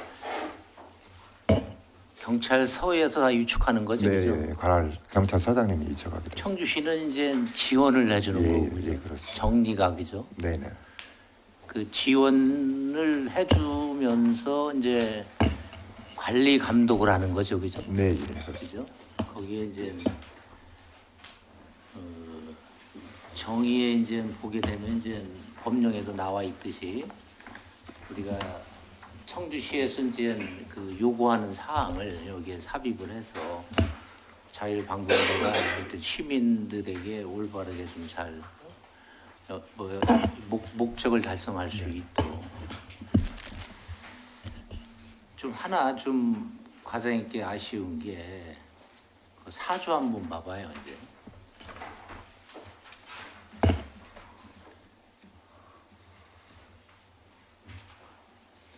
경찰서에서 다 유축하는 거죠. 네, 그죠? 예, 관할 경찰서장님이 유척하게 됐습니다. 청주시는 이제 지원을 해주는 거고, 예, 그렇습니다. 정리가 그죠? 네네. 그 지원을 해주면서 이제 관리 감독을 하는 거죠, 그죠? 네, 예, 그렇습니다. 그죠? 거기에 이제 정의에 이제 보게 되면 이제 법령에도 나와 있듯이 우리가 청주시에서 이제 그 요구하는 사항을 여기에 삽입을 해서 자율방법제가 시민들에게 올바르게 좀 잘 목적을 달성할 수 있도록 좀 하나 좀 과장님께 아쉬운 게 그 사주 한번 봐봐요 이제.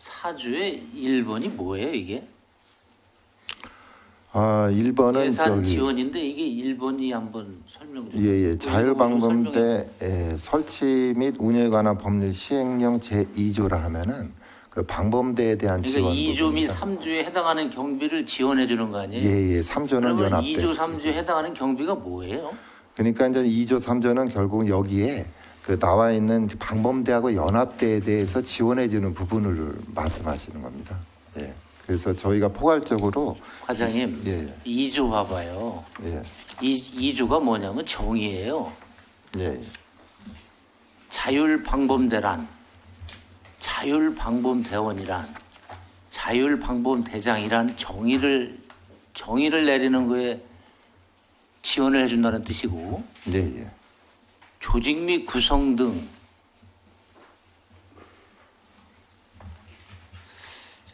사주의 1번이 뭐예요 이게? 아, 1번은 예산 지원인데 이게 1번이 한번 설명 좀. 예, 자율방범대 설명해. 설치 및 운영에 관한 법률 시행령 제2조라 하면은 그 방범대에 대한 그러니까 지원 2조 및 부분입니다. 3조에 해당하는 경비를 지원해 주는 거 아니에요? 예, 3조는 그러면 연합대. 2조, 3조에 해당하는 경비가 뭐예요? 그러니까 이제 2조, 3조는 결국 여기에 그 나와 있는 방범대하고 연합대에 대해서 지원해 주는 부분을 말씀하시는 겁니다. 예. 그래서 저희가 포괄적으로 과장님, 예. 2조 봐봐요. 예. 2조가 뭐냐면 정의예요. 예. 자율방범대란, 자율방범대원이란, 자율방범대장이란 정의를 내리는 거에 지원을 해준다는 뜻이고, 예, 예. 조직 및 구성 등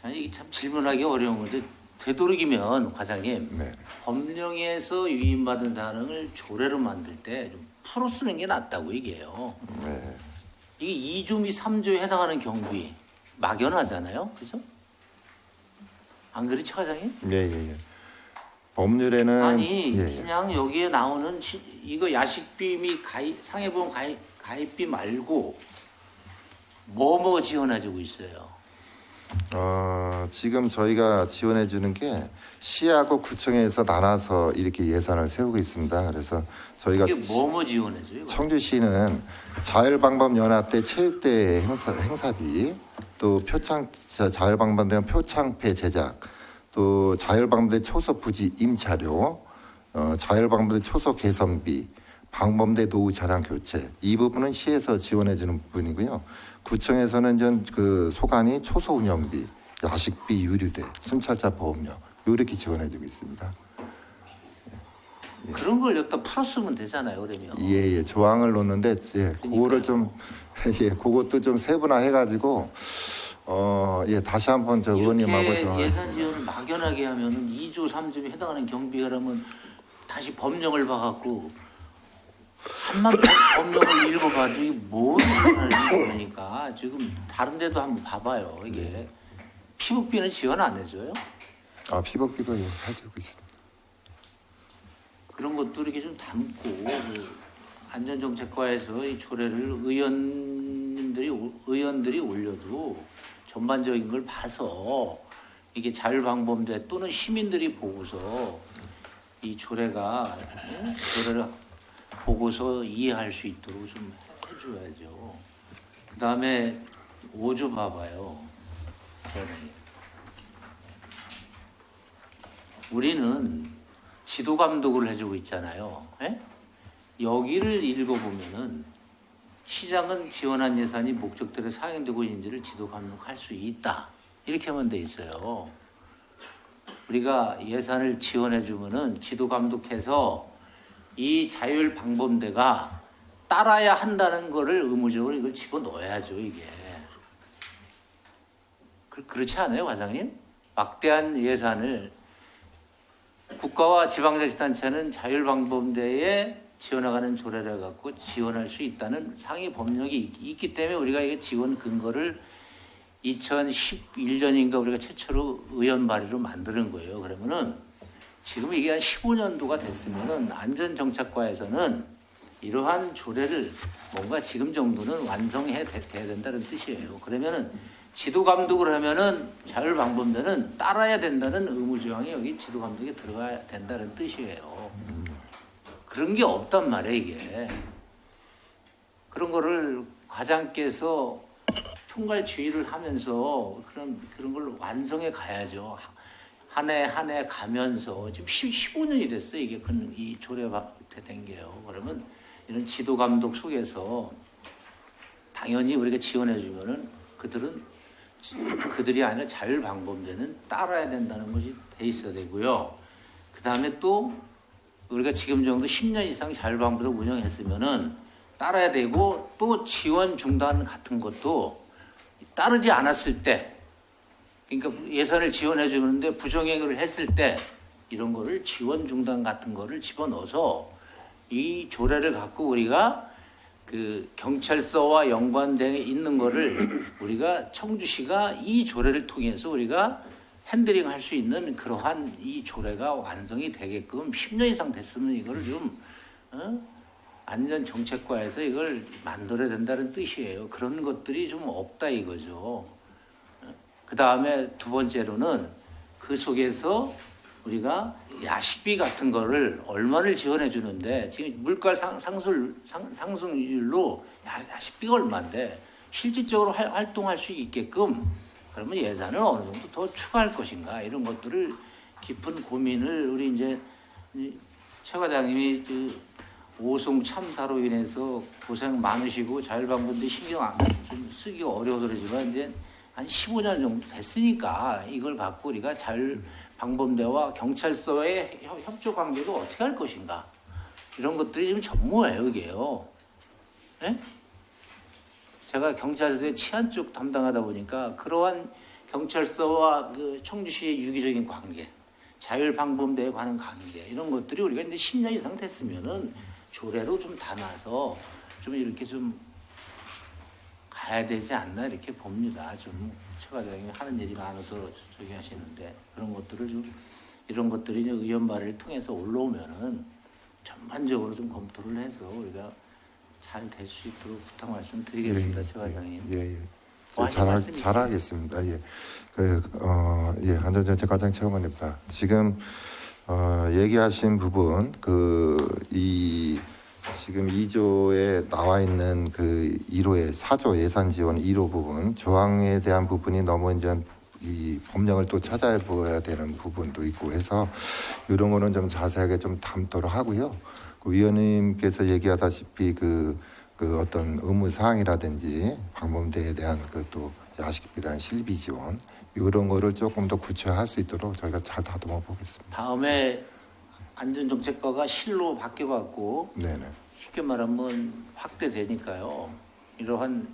이게 참 질문하기 어려운 건데 되도록이면 과장님 네. 법령에서 위임받은 사항을 조례로 만들 때 좀 풀어 쓰는 게 낫다고 얘기해요. 네. 이게 2조 및 3조에 해당하는 경비 막연하잖아요. 그죠? 안 그렇죠, 과장님? 예, 예, 예. 법률에는 아니 예, 예. 그냥 여기에 나오는 이거 야식비 및 상해보험 가입비 말고 뭐 지원해주고 있어요. 지금 저희가 지원해 주는 게 시하고 구청에서 나눠서 이렇게 예산을 세우고 있습니다. 그래서 저희가 이게 뭐 지원해줘요? 청주시는 자율방범연합대 체육대회 행사비, 또 자율방범대 표창패 제작, 또 자율방범대 초소 부지 임차료, 자율방범대 초소 개선비, 방범대 노후 차량 교체, 이 부분은 시에서 지원해 주는 부분이고요. 구청에서는 그 소관이 초소 운영비, 야식비, 유류대, 순찰차 보험료 이렇게 지원해주고 있습니다. 그런 걸 여기다 풀었으면 되잖아요, 그러면. 예, 조항을 놓는데 그거를 좀 그것도 좀 세분화해가지고 다시 한번 저 의원님하고 이렇게 예산 지원을 막연하게 하면은 2조, 3조에 해당하는 경비라면 다시 법령을 봐갖고 한만 법령을 읽어봐도 이게 뭘 그러니까 지금 다른 데도 한번 봐봐요. 이게 피복비는 지원 안 해줘요? 피복비도 해주고 있습니다. 그런 것도 이렇게 좀 담고 그 안전정책과에서 이 조례를 의원들이 올려도 전반적인 걸 봐서 이게 자율방범대 또는 시민들이 보고서 이 조례를 보고서 이해할 수 있도록 좀 해줘야죠. 그 다음에 5조 봐봐요. 우리는 지도 감독을 해주고 있잖아요. 예? 여기를 읽어보면은 시장은 지원한 예산이 목적대로 사용되고 있는지를 지도 감독할 수 있다. 이렇게 하면 돼 있어요. 우리가 예산을 지원해주면은 지도 감독해서 이 자율방범대가 따라야 한다는 거를 의무적으로 이걸 집어넣어야죠, 이게. 그렇지 않아요, 과장님? 막대한 예산을 국가와 지방자치단체는 자율방범대에 지원해가는 조례를 갖고 지원할 수 있다는 상위 법령이 있기 때문에 우리가 이게 지원 근거를 2011년인가 우리가 최초로 의원 발의로 만드는 거예요. 그러면은 지금 이게 한 15년도가 됐으면은 안전정책과에서는 이러한 조례를 뭔가 지금 정도는 완성해야 된다는 뜻이에요. 그러면은 지도 감독을 하면은 자율방법대는 따라야 된다는 의무 조항이 여기 지도 감독에 들어가야 된다는 뜻이에요. 그런 게 없단 말이에요, 이게. 그런 거를 과장께서 총괄 지휘를 하면서 그런 걸 완성해 가야죠. 한 해 한 해 가면서 지금 15년이 됐어요. 이게 이 조례가 된 게요. 그러면 이런 지도 감독 속에서 당연히 우리가 지원해 주면은 그들이 아니라 자율방법대는 따라야 된다는 것이 돼 있어야 되고요. 그 다음에 또 우리가 지금 정도 10년 이상 자율방법대 운영했으면은 따라야 되고, 또 지원 중단 같은 것도 따르지 않았을 때, 그러니까 예산을 지원해 주는데 부정행위를 했을 때 이런 거를 지원 중단 같은 거를 집어넣어서 이 조례를 갖고 우리가 그 경찰서와 연관되어 있는 거를 우리가 청주시가 이 조례를 통해서 우리가 핸들링 할 수 있는 그러한 이 조례가 완성이 되게끔 10년 이상 됐으면 이거를 좀 안전정책과에서 이걸 만들어야 된다는 뜻이에요. 그런 것들이 좀 없다 이거죠. 그 다음에 두 번째로는 그 속에서 우리가 야식비 같은 거를 얼마를 지원해 주는데, 지금 물가 상승률로 야식비가 얼마인데 실질적으로 활동할 수 있게끔 그러면 예산을 어느 정도 더 추가할 것인가, 이런 것들을 깊은 고민을 우리 이제 최 과장님이 오송 참사로 인해서 고생 많으시고 자율방법대 신경 좀 쓰기가 어려워서 그러지만 이제 한 15년 정도 됐으니까 이걸 갖고 우리가 자율방법대와 경찰서의 협조 관계도 어떻게 할 것인가, 이런 것들이 지금 전무예요, 이게요. 네? 제가 경찰서의 치안 쪽 담당하다 보니까 그러한 경찰서와 그 청주시의 유기적인 관계, 자율방법대에 관한 관계, 이런 것들이 우리가 이제 10년 이상 됐으면은 조례로 좀 담아서 좀 이렇게 좀 가야 되지 않나 이렇게 봅니다. 좀 최 과장님이 하는 일이 많아서 저기 하시는데, 그런 것들을 좀, 이런 것들이 이제 의원 발의를 통해서 올라오면은 전반적으로 좀 검토를 해서 우리가 잘 될 수 있도록 부탁 말씀드리겠습니다, 최 과장님. 예. 뭐 잘하겠습니다. 예. 안전정책과장 최홍원입니다. 지금 얘기하신 부분, 지금 2조에 나와 있는 그 1호의 4조 예산 지원 1호 부분 조항에 대한 부분이 너무 이제 이 법령을 또 찾아봐야 되는 부분도 있고 해서 이런 거는 좀 자세하게 좀 담도록 하고요. 그 위원님께서 얘기하다시피 그 어떤 의무 사항이라든지 방범대에 대한 그 또 야식비에 대한 실비 지원 이런 거를 조금 더 구체화할 수 있도록 저희가 잘 다듬어 보겠습니다. 다음에 안전정책과가 실로 바뀌어갖고 네네. 쉽게 말하면 확대되니까요. 이러한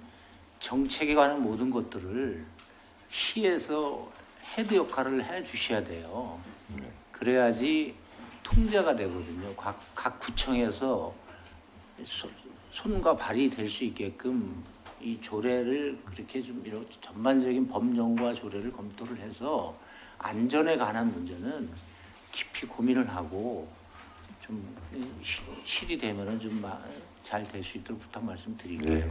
정책에 관한 모든 것들을 시에서 헤드 역할을 해 주셔야 돼요. 그래야지 통제가 되거든요. 각 구청에서 손과 발이 될 수 있게끔 이 조례를 그렇게 좀 이런 전반적인 법령과 조례를 검토를 해서 안전에 관한 문제는 깊이 고민을 하고 좀 실이 되면은 좀 잘 될 수 있도록 부탁 말씀드리고요. 네,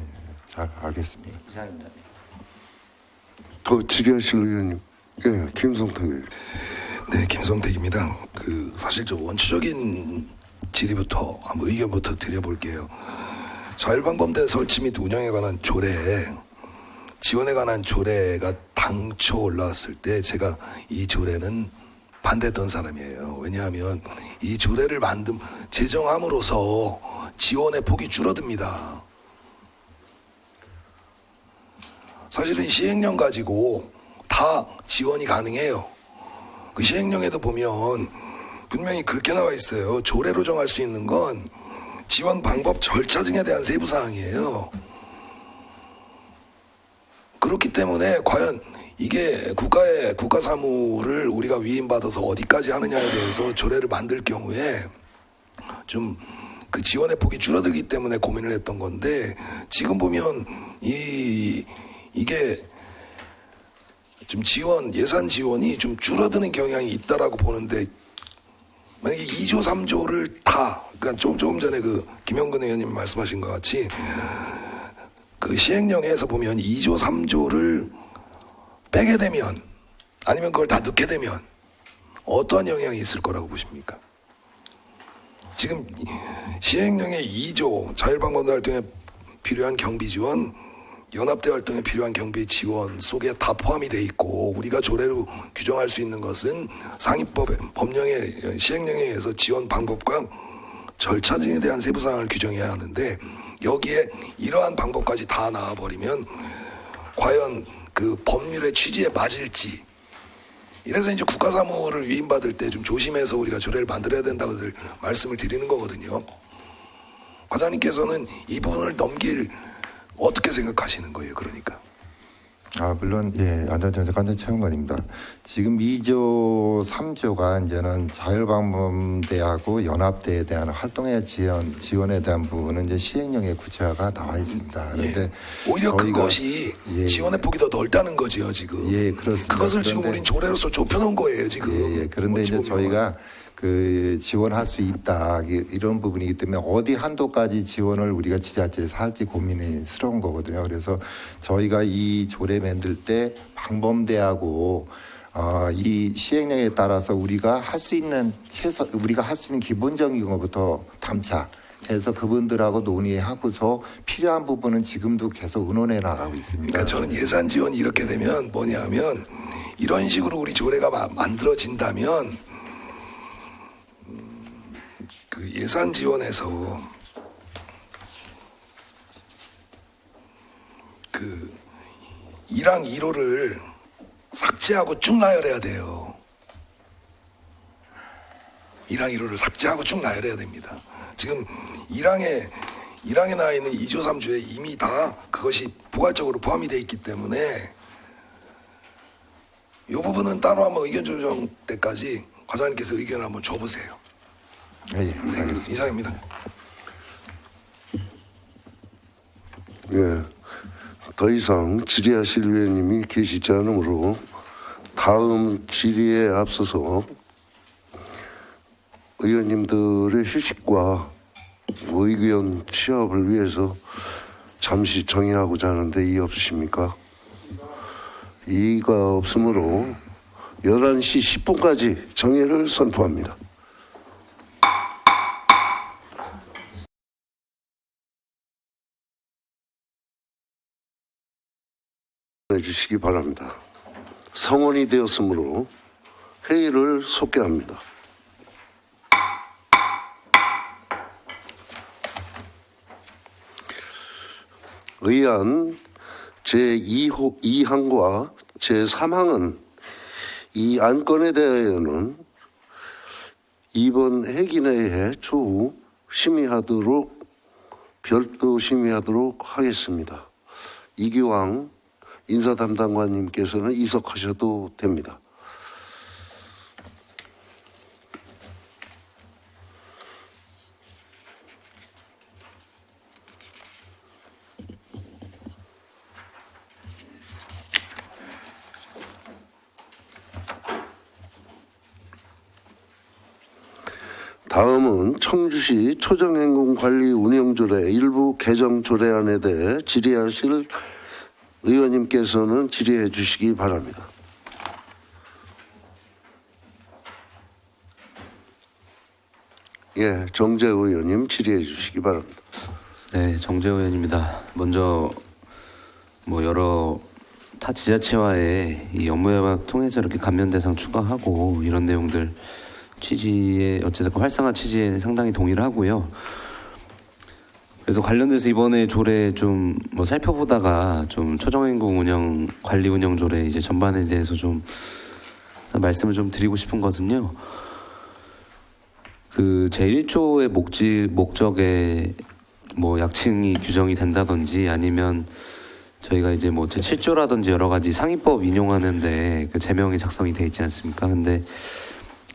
잘 알겠습니다. 이상입니다. 더 질의하실 의원님. 예, 김성태 의원. 네, 김성택입니다. 사실 저 원초적인 질의부터 한번 의견부터 드려볼게요. 자율방법대 설치 및 운영에 관한 조례, 지원에 관한 조례가 당초 올라왔을 때 제가 이 조례는 반대했던 사람이에요. 왜냐하면 이 조례를 제정함으로써 지원의 폭이 줄어듭니다. 사실은 시행령 가지고 다 지원이 가능해요. 그 시행령에도 보면 분명히 그렇게 나와 있어요. 조례로 정할 수 있는 건 지원 방법 절차 등에 대한 세부 사항이에요. 그렇기 때문에 과연 이게 국가 사무를 우리가 위임받아서 어디까지 하느냐에 대해서 조례를 만들 경우에 좀 그 지원의 폭이 줄어들기 때문에 고민을 했던 건데, 지금 보면 이게 좀 예산 지원이 좀 줄어드는 경향이 있다라고 보는데 만약에 2조 3조를 다, 그러니까 조금 전에 그 김영근 의원님 말씀하신 것 같이 그 시행령에서 보면 2조 3조를 빼게 되면 아니면 그걸 다 넣게 되면 어떠한 영향이 있을 거라고 보십니까? 지금 시행령의 2조 자율방범대 활동에 필요한 경비 지원, 연합대 활동에 필요한 경비 지원 속에 다 포함이 돼 있고 우리가 조례로 규정할 수 있는 것은 상위법의 법령의 시행령에 의해서 지원 방법과 절차 등에 대한 세부 사항을 규정해야 하는데 여기에 이러한 방법까지 다 나와버리면 과연 그 법률의 취지에 맞을지. 이래서 이제 국가사무를 위임받을 때 좀 조심해서 우리가 조례를 만들어야 된다고 말씀을 드리는 거거든요. 과장님께서는 이 부분을 어떻게 생각하시는 거예요? 그러니까. 물론 예, 안전정책 안전체험관입니다. 지금 2조 3조가 이제는 자율방범대하고 연합대에 대한 활동의 지원에 대한 부분은 이제 시행령에 구체화가 나와 있습니다. 그런데 오히려 그것이 지원의 폭이 더 넓다는 거지요, 지금. 예, 그렇습니다. 그것을 지금 우린 조례로서 좁혀놓은 거예요, 지금. 그런데 이제 보면. 저희가 그 지원할 수 있다 이런 부분이기 때문에 어디 한도까지 지원을 우리가 지자체에서 할지 고민스러운 거거든요. 그래서 저희가 이 조례 만들 때 방범대하고 이 시행령에 따라서 우리가 할 수 있는 기본적인 것부터 담차해서 그분들하고 논의하고서 필요한 부분은 지금도 계속 의논해 나가고 있습니다. 그러니까 저는 예산 지원이 이렇게 되면 뭐냐면 이런 식으로 우리 조례가 만들어진다면 그 예산 지원에서 그 1항 1호를 삭제하고 쭉 나열해야 돼요. 1항 1호를 삭제하고 쭉 나열해야 됩니다. 지금 1항에 나와 있는 2조 3조에 이미 다 그것이 포괄적으로 포함이 되어 있기 때문에 이 부분은 따로 한번 의견 조정 때까지 과장님께서 의견을 한번 줘보세요. 예, 알겠습니다. 이상입니다. 예, 더 이상 질의하실 위원님이 계시지 않으므로 다음 질의에 앞서서 의원님들의 휴식과 의견 취합을 위해서 잠시 정의하고자 하는데 이의 없으십니까? 이의가 없으므로 11시 10분까지 정의를 선포합니다. 해주시기 바랍니다. 성원이 되었으므로 회의를 속개합니다. 의안 제2항과 제3항은 이 안건에 대하여는 이번 회기내에 추후 별도 심의하도록 하겠습니다. 이규왕 인사담당관님께서는 이석하셔도 됩니다. 다음은 청주시 초정행궁관리운영조례 일부 개정 조례안에 대해 질의하실 의원님께서는 질의해 주시기 바랍니다. 예, 정재우 의원님 질의해 주시기 바랍니다. 네, 정재우 의원입니다. 먼저 여러 타 지자체와의 이 업무협약 통해서 이렇게 감면 대상 추가하고 이런 내용들 취지에 어쨌든 활성화 취지에 상당히 동의를 하고요. 그래서 관련돼서 이번에 조례 좀 살펴보다가 좀 초정행궁 관리 운영 조례 이제 전반에 대해서 좀 말씀을 좀 드리고 싶은 것은요. 그 제1조의 목적에 약칭이 규정이 된다든지 아니면 저희가 이제 제7조라든지 여러 가지 상위법 인용하는데 그 제명이 작성이 돼 있지 않습니까? 근데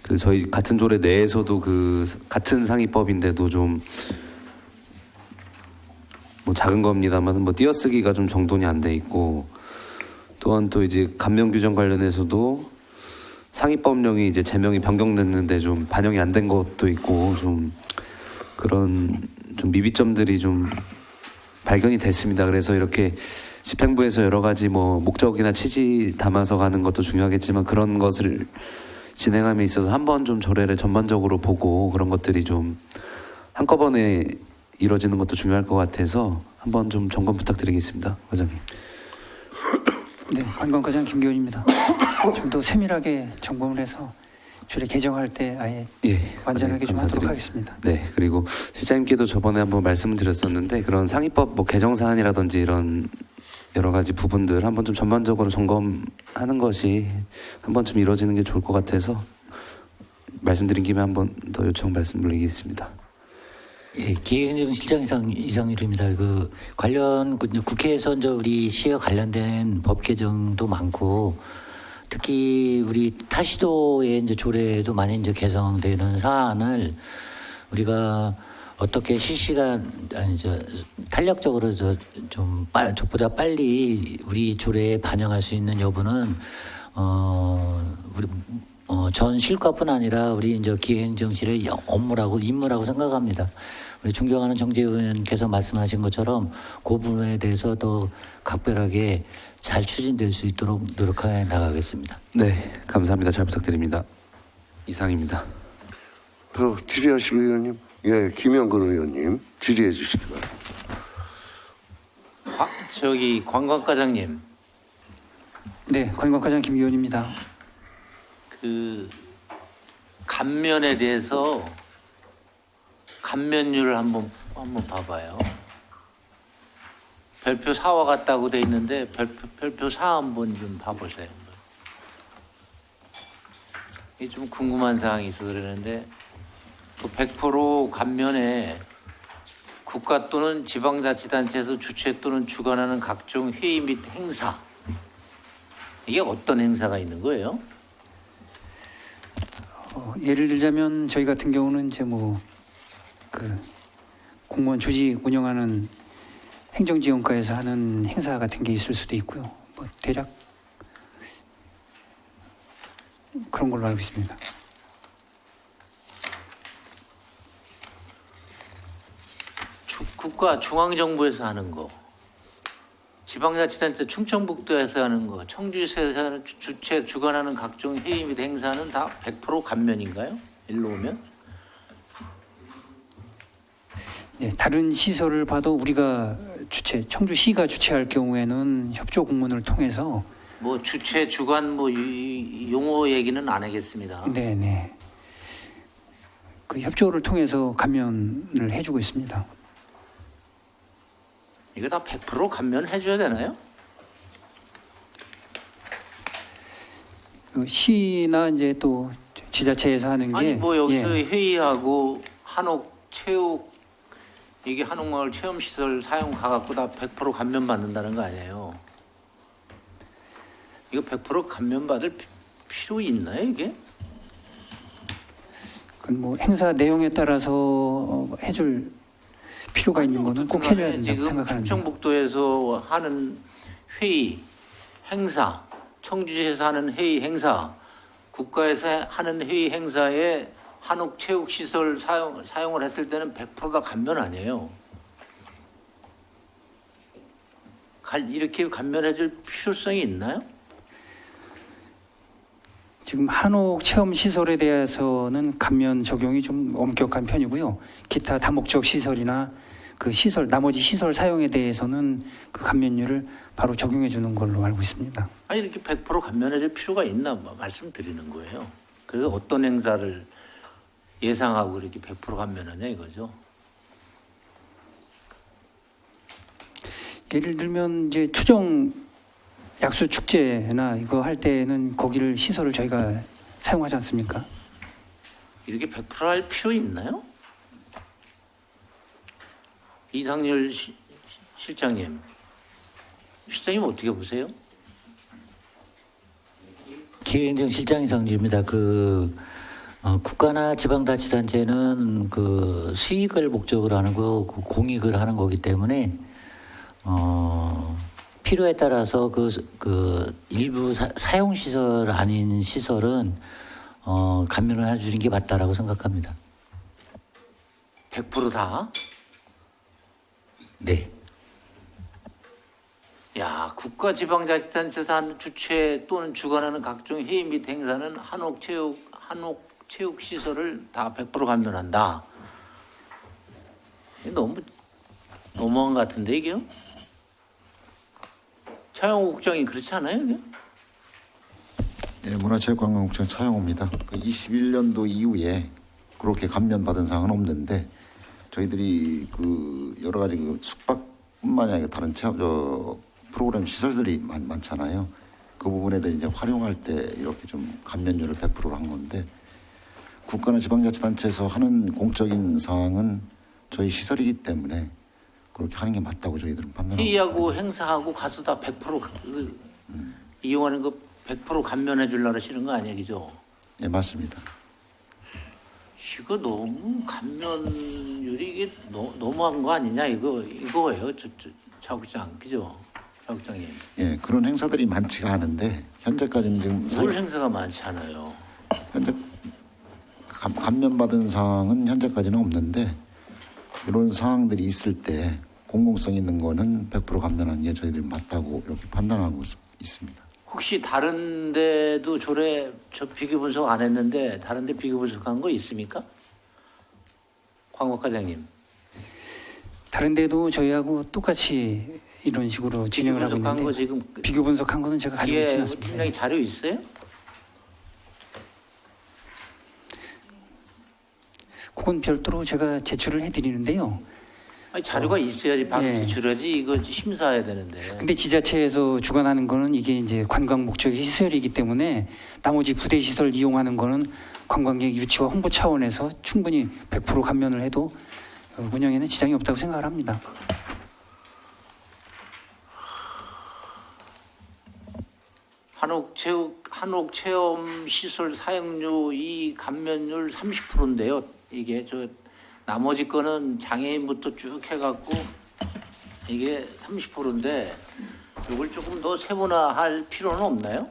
그 저희 같은 조례 내에서도 그 같은 상위법인데도 좀 작은 겁니다만 띄어쓰기가 좀 정돈이 안 돼 있고 또한 또 이제 감면 규정 관련해서도 상위법령이 이제 제명이 변경됐는데 좀 반영이 안 된 것도 있고 좀 그런 좀 미비점들이 좀 발견이 됐습니다. 그래서 이렇게 집행부에서 여러 가지 뭐 목적이나 취지 담아서 가는 것도 중요하겠지만 그런 것을 진행함에 있어서 한번 좀 조례를 전반적으로 보고 그런 것들이 좀 한꺼번에 이루어지는 것도 중요할 것 같아서 한번 좀 점검 부탁드리겠습니다, 과장님. 네, 관광과장 김기훈입니다. 좀 더 세밀하게 점검을 해서 조례 개정할 때 아예 완전하게 좀 하도록 하겠습니다. 네, 그리고 실장님께도 저번에 한번 말씀을 드렸었는데 그런 상위법 뭐 개정 사안이라든지 이런 여러 가지 부분들 한번 좀 전반적으로 점검하는 것이 한번 좀 이루어지는 게 좋을 것 같아서 말씀드린 김에 한번 더 요청 말씀드리겠습니다. 예, 기획행정 실장 이상률입니다. 그 관련 국회에서 이제 우리 시와 관련된 법 개정도 많고 특히 우리 타시도의 이제 조례도 많이 이제 개정되는 사안을 우리가 어떻게 실시간 탄력적으로 저보다 빨리 우리 조례에 반영할 수 있는 여부는 우리 전 실과뿐 아니라 우리 이제 기획행정실의 임무라고 생각합니다. 우리 존경하는 정재 의원께서 말씀하신 것처럼 그 부분에 대해서 더 각별하게 잘 추진될 수 있도록 노력해 나가겠습니다. 네, 감사합니다. 잘 부탁드립니다. 이상입니다. 더 질의하실 의원님, 예, 김영근 의원님 질의해 주시기 바랍니다. 저기 관광과장님. 네, 관광과장 김기훈입니다. 그 감면에 대해서 감면율을 한번 봐봐요. 별표 4와 같다고 돼 있는데 별표 4 한번 좀 봐보세요. 이게 좀 궁금한 사항이 있어서 그러는데 그 100% 감면에 국가 또는 지방자치단체에서 주최 또는 주관하는 각종 회의 및 행사, 이게 어떤 행사가 있는 거예요? 예를 들자면 저희 같은 경우는 이제 그 공무원 조직 운영하는 행정지원과에서 하는 행사 같은 게 있을 수도 있고요. 대략 그런 걸로 알고 있습니다. 국가 중앙정부에서 하는 거, 지방자치단체 충청북도에서 하는 거, 청주시에서 하는 주최 주관하는 각종 회의 및 행사는 다 100% 감면인가요? 일로 오면? 네, 다른 시설을 봐도 우리가 청주시가 주최할 경우에는 협조 공문을 통해서 뭐 주최 주관 이 용어 얘기는 안 하겠습니다. 네. 그 협조를 통해서 감면을 해주고 있습니다. 이거 다 100% 감면해줘야 되나요? 그 시나 이제 또 지자체에서 하는 게 아니 뭐 여기서 회의하고 한옥 체육 이게 한옥마을 체험시설 사용 가갖고 다 100% 감면 받는다는 거 아니에요? 이거 100% 감면 받을 필요 있나요 이게? 그 행사 내용에 따라서 해줄 필요가 있는 거는 꼭 해줘야 된다고 지금 생각하는데. 충청북도에서 하는 회의, 행사, 청주시에서 하는 회의, 행사, 국가에서 하는 회의, 행사에 한옥 체육 시설 사용을 했을 때는 100%다 감면 아니에요. 이렇게 감면해줄 필요성이 있나요? 지금 한옥 체험 시설에 대해서는 감면 적용이 좀 엄격한 편이고요. 기타 다목적 시설이나 그 시설 나머지 시설 사용에 대해서는 그 감면율을 바로 적용해 주는 걸로 알고 있습니다. 아니 이렇게 100% 감면해줄 필요가 있나 말씀드리는 거예요. 그래서 어떤 행사를 예상하고 이렇게 100% 감면하냐 이거죠. 예를 들면 이제 추정 약수 축제나 이거 할 때는 거기를 시설을 저희가 사용하지 않습니까? 이렇게 100% 할 필요 있나요? 이상열 실장님 어떻게 보세요? 기획행정 실장 이상률입니다. 국가나 지방자치단체는 그 수익을 목적으로 하는 거, 공익을 하는 거기 때문에 필요에 따라서 그 일부 사용 시설 아닌 시설은 감면을 해주는 게 맞다라고 생각합니다. 100% 다? 네. 야, 국가지방자치단체에서 주최 또는 주관하는 각종 회의 및 행사는 한옥체육 시설을 다 100% 감면한다. 이게 너무한 것 같은데 이게요? 차영호 국장이 그렇지 않아요? 이게? 예, 문화체육관광국장 차영호입니다. 21년도 이후에 그렇게 감면받은 사항은 없는데 저희들이 그 여러 가지 그 숙박뿐만이 아니라 다른 프로그램 시설들이 많잖아요. 그 부분에 대해 이제 활용할 때 이렇게 좀 감면율을 100%로 한 건데 국가나 지방자치단체에서 하는 공적인 사항은 저희 시설이기 때문에 그렇게 하는 게 맞다고 저희들은 판단합니다. 회의하고 행사하고 가서 다 100% 이용하는 거 100% 감면해 주려고 하시는 거 아니에요, 그죠? 네, 맞습니다. 이거 너무 감면율이 이게 너무한 거 아니냐 이거예요, 차 국장, 그죠? 차 국장님. 예, 그런 행사들이 많지가 않은데 현재까지는 지금 뭘 행사가 많지 않아요. 현재 감면받은 사항은 현재까지는 없는데 이런 사항들이 있을 때 공공성 있는 거는 100% 감면하는 게 저희들이 맞다고 이렇게 판단하고 있습니다. 혹시 다른 데도 조례 비교 분석 안 했는데 다른 데 비교 분석한 거 있습니까? 광국과장님. 다른 데도 저희하고 똑같이 이런 식으로 진행을 하고 분석한 거 있는데 지금 비교 분석한 거는 제가 가지고 있지는 않습니다. 팀장이 자료 있어요? 그건 별도로 제가 제출을 해드리는데요. 아니, 자료가 있어야지 바로 예. 제출해야지 이거 심사해야 되는데. 근데 지자체에서 주관하는 거는 이게 이제 관광 목적의 시설이기 때문에 나머지 부대 시설 이용하는 거는 관광객 유치와 홍보 차원에서 충분히 100% 감면을 해도 운영에는 지장이 없다고 생각을 합니다. 한옥 체험 시설 사용료 이 감면율 30%인데요. 이게 나머지 거는 장애인부터 쭉 해갖고 이게 30%인데 이걸 조금 더 세분화할 필요는 없나요?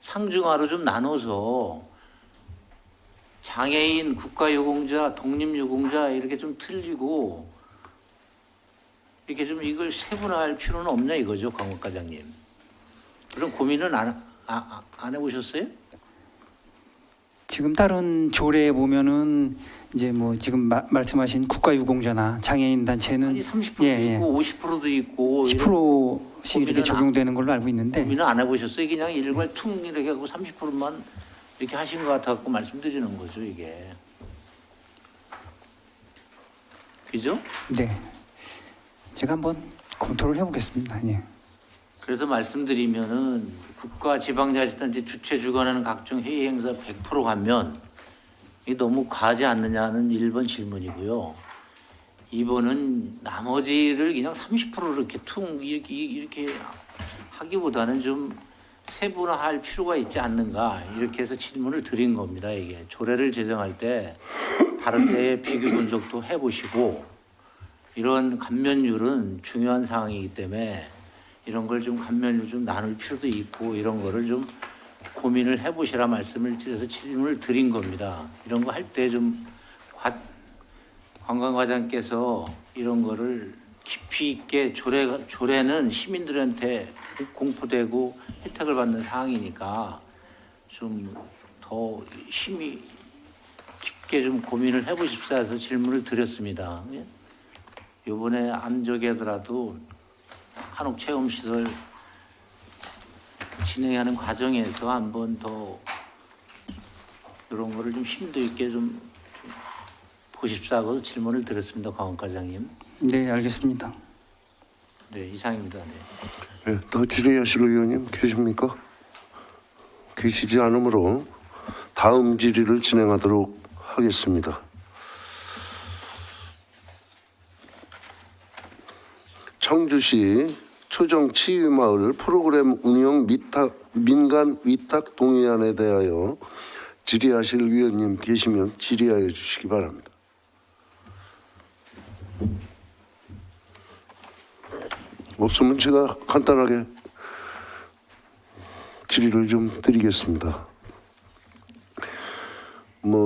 상중하로 좀 나눠서 장애인, 국가유공자, 독립유공자 이렇게 좀 틀리고 이렇게 좀 이걸 세분화할 필요는 없냐 이거죠, 광국과장님. 그런 고민은 안 해보셨어요? 지금 다른 조례에 보면은 이제 뭐 지금 말씀하신 국가유공자나 장애인 단체는 아니 30%도 있고 50%도 있고 10%씩 이렇게 고민은 적용되는 걸로 알고 있는데 고민은 안 해보셨어요? 그냥 일괄 퉁 이렇게 하고 30%만 이렇게 하신 것 같아갖고 말씀드리는 거죠, 이게. 그죠? 네, 제가 한번 검토를 해보겠습니다. 예. 그래서 말씀드리면은 국가 지방자치단체 주최 주관하는 각종 회의 행사 100% 가면 이게 너무 과하지 않느냐는 1번 질문이고요. 2번은 나머지를 그냥 30% 이렇게 이렇게 하기보다는 좀 세분화할 필요가 있지 않는가 이렇게 해서 질문을 드린 겁니다. 이게 조례를 제정할 때 다른 데의 비교 분석도 해보시고 이런 감면율은 중요한 사항이기 때문에 이런 걸 좀 감면율 좀 나눌 필요도 있고 이런 거를 좀 고민을 해보시라 말씀을 드려서 질문을 드린 겁니다. 이런 거 할 때 좀 관광과장께서 이런 거를 깊이 있게 조례는 시민들한테 공포되고 혜택을 받는 사항이니까 좀 더 심히 깊게 좀 고민을 해보십사 해서 질문을 드렸습니다. 이번에 안저기하더라도 한옥체험시설 진행하는 과정에서 한 번 더 이런 거를 좀 심도 있게 좀 보십사 하고 질문을 드렸습니다. 광원과장님. 네, 알겠습니다. 네, 이상입니다. 네. 네, 더 질의하실 의원님 계십니까? 계시지 않으므로 다음 질의를 진행하도록 하겠습니다. 청주시 초정치유마을 프로그램 운영 민간 위탁 동의안에 대하여 질의하실 위원님 계시면 질의하여 주시기 바랍니다. 없으면 제가 간단하게 질의를 좀 드리겠습니다.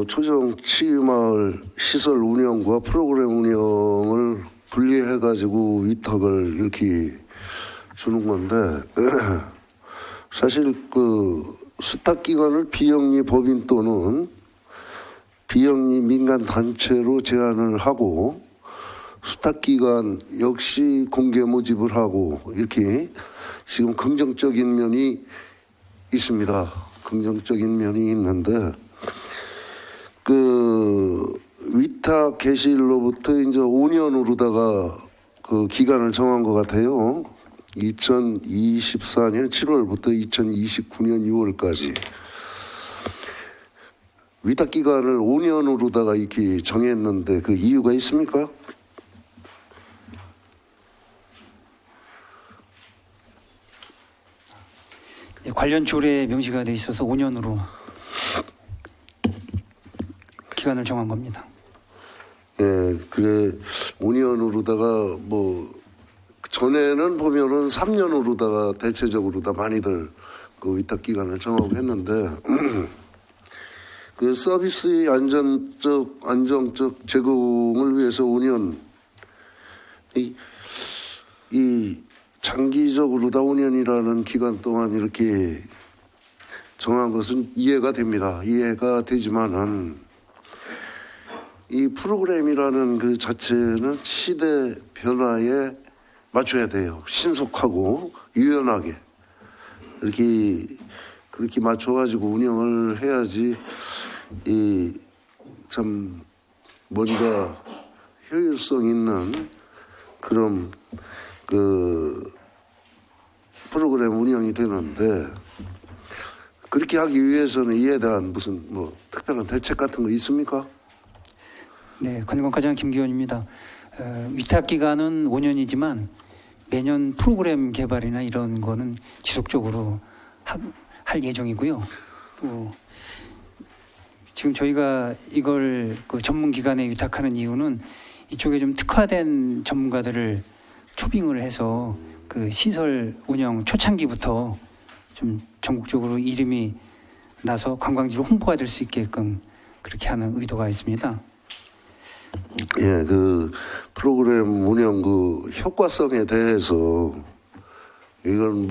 초정 치유마을 시설 운영과 프로그램 운영을 분리해가지고 위탁을 이렇게 주는 건데, 사실 수탁기관을 비영리 법인 또는 비영리 민간 단체로 제한을 하고, 수탁기관 역시 공개 모집을 하고, 이렇게 지금 긍정적인 면이 있습니다. 긍정적인 면이 있는데, 위탁 개시일로부터 이제 5년으로다가 그 기간을 정한 것 같아요. 2024년 7월부터 2029년 6월까지. 위탁 기간을 5년으로다가 이렇게 정했는데 그 이유가 있습니까? 관련 조례에 명시가 돼 있어서 5년으로 기간을 정한 겁니다. 예, 그래 5년으로다가 전에는 보면은 3년으로다가 대체적으로 다 많이들 그 위탁 기간을 정하고 했는데 그 서비스의 안정적 제공을 위해서 5년 이 장기적으로 다 5년이라는 기간 동안 이렇게 정한 것은 이해가 됩니다. 이해가 되지만은 이 프로그램이라는 그 자체는 시대 변화에 맞춰야 돼요. 신속하고 유연하게 그렇게 맞춰가지고 운영을 해야지 참 뭔가 효율성 있는 그런 그 프로그램 운영이 되는데, 그렇게 하기 위해서는 이에 대한 무슨 특별한 대책 같은 거 있습니까? 네, 관광과장 김기원입니다. 위탁 기간은 5년이지만 매년 프로그램 개발이나 이런 거는 지속적으로 할 예정이고요. 또 지금 저희가 이걸 그 전문 기관에 위탁하는 이유는 이쪽에 좀 특화된 전문가들을 초빙을 해서 그 시설 운영 초창기부터 좀 전국적으로 이름이 나서 관광지로 홍보가 될 수 있게끔 그렇게 하는 의도가 있습니다. 예, 그 프로그램 운영 그 효과성에 대해서 이건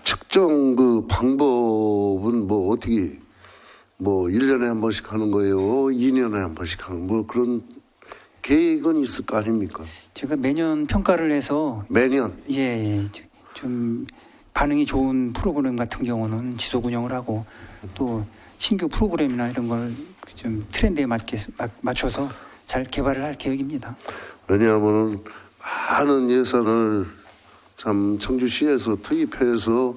측정 그 방법은 어떻게 1년에 한 번씩 하는 거예요? 2년에 한 번씩 하는 그런 계획은 있을 거 아닙니까? 제가 매년 평가를 해서 매년 좀 반응이 좋은 프로그램 같은 경우는 지속 운영을 하고, 또 신규 프로그램이나 이런 걸 좀 트렌드에 맞춰서 잘 개발을 할 계획입니다. 왜냐하면 많은 예산을 참 청주시에서 투입해서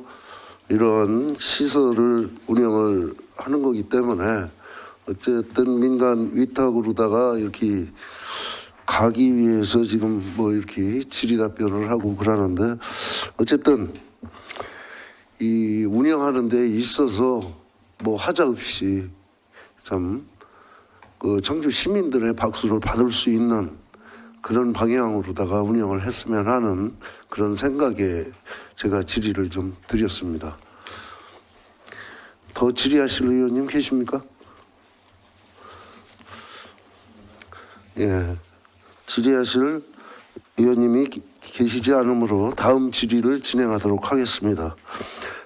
이런 시설을 운영을 하는 거기 때문에 어쨌든 민간 위탁으로다가 이렇게 가기 위해서 지금 이렇게 질의 답변을 하고 그러는데, 어쨌든 이 운영하는 데 있어서 하자 없이 참 그 청주 시민들의 박수를 받을 수 있는 그런 방향으로다가 운영을 했으면 하는 그런 생각에 제가 질의를 좀 드렸습니다. 더 질의하실 의원님 계십니까? 예, 질의하실 의원님이 계시지 않으므로 다음 질의를 진행하도록 하겠습니다.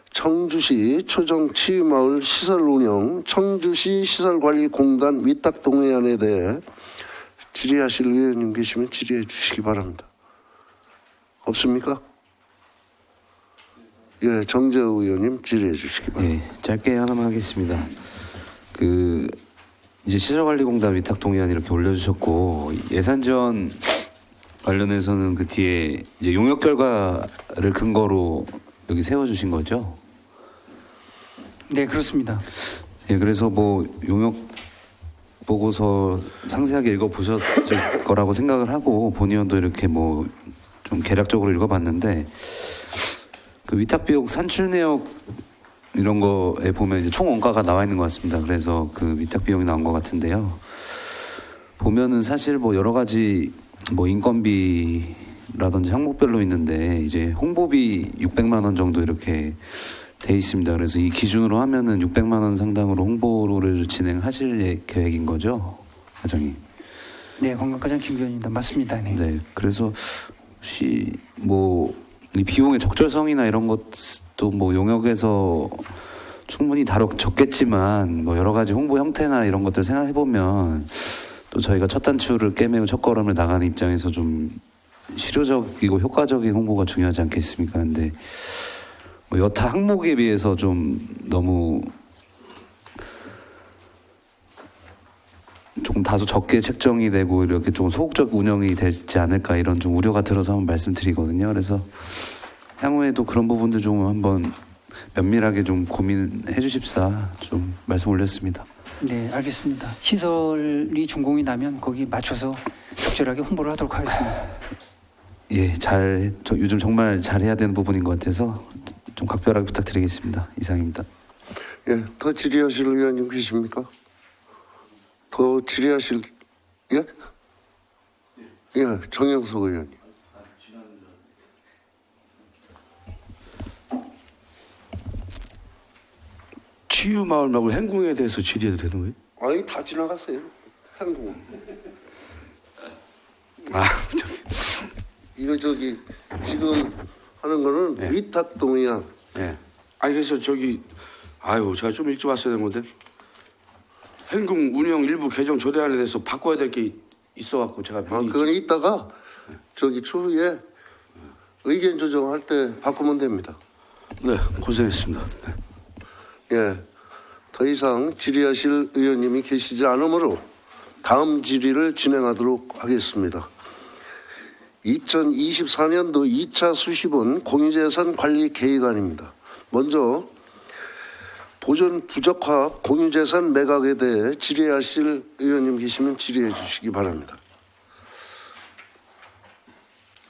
청주시 초정치유마을 시설운영 청주시 시설관리공단 위탁동의안에 대해 질의하실 의원님 계시면 질의해 주시기 바랍니다. 없습니까? 예, 정재우 의원님 질의해 주시기 바랍니다. 예, 짧게 하나만 하겠습니다. 이제 시설관리공단 위탁동의안 이렇게 올려주셨고, 예산 지원 관련해서는 그 뒤에 이제 용역 결과를 근거로 여기 세워주신 거죠? 네, 그렇습니다. 예, 그래서 용역 보고서 상세하게 읽어보셨을 거라고 생각을 하고 본의원도 이렇게 좀 개략적으로 읽어봤는데, 그 위탁비용 산출 내역에 이런 거에 보면 이제 총 원가가 나와 있는 것 같습니다. 그래서 그 위탁 비용이 나온 것 같은데요. 보면은 사실 뭐 여러 가지 뭐 인건비라든지 항목별로 있는데 이제 홍보비 600만 원 정도 이렇게 돼 있습니다. 그래서 이 기준으로 하면은 600만 원 상당으로 홍보를 진행하실 계획인 거죠, 과장님? 네, 관광과장 김규현입니다. 맞습니다. 네. 네, 그래서 혹시 뭐 이 비용의 적절성이나 이런 것도 뭐 용역에서 충분히 다뤘겠지만 뭐 여러 가지 홍보 형태나 이런 것들 생각해 보면 또 저희가 첫 단추를 깨매고 첫 걸음을 나가는 입장에서 좀 실효적이고 효과적인 홍보가 중요하지 않겠습니까? 근데 뭐 여타 항목에 비해서 좀 너무 조금 다소 적게 책정이 되고 이렇게 좀 소극적 운영이 되지 않을까 이런 좀 우려가 들어서 한번 말씀드리거든요. 그래서 향후에도 그런 부분들 좀 한번 면밀하게 좀 고민해 주십사 좀 말씀 올렸습니다. 네, 알겠습니다. 시설이 준공이 나면 거기 맞춰서 적절하게 홍보를 하도록 하겠습니다. 예, 요즘 정말 잘해야 되는 부분인 것 같아서 좀 각별하게 부탁드리겠습니다. 이상입니다. 예, 더 질의하실 의원님 계십니까? 더 질의하실, 예? 예, 정영석 의원님. 치유마을 말고 행궁에 대해서 질의해도 되는 거예요? 아니, 다 지나갔어요. 행궁. 아, 이거 지금 하는 거는 네. 위탁 동의안. 네. 아니 그래서 제가 좀 일찍 왔어야 되는 건데 행궁 운영 일부 개정 조례안에 대해서 바꿔야 될 게 있어갖고 제가 그건 이따가 추후에 의견 조정할 때 바꾸면 됩니다. 네, 고생했습니다. 네. 예, 더 이상 질의하실 의원님이 계시지 않으므로 다음 질의를 진행하도록 하겠습니다. 2024년도 2차 수시본 공유재산 관리 계획안입니다. 먼저 보존 부적화 공유재산 매각에 대해 질의하실 의원님 계시면 질의해 주시기 바랍니다.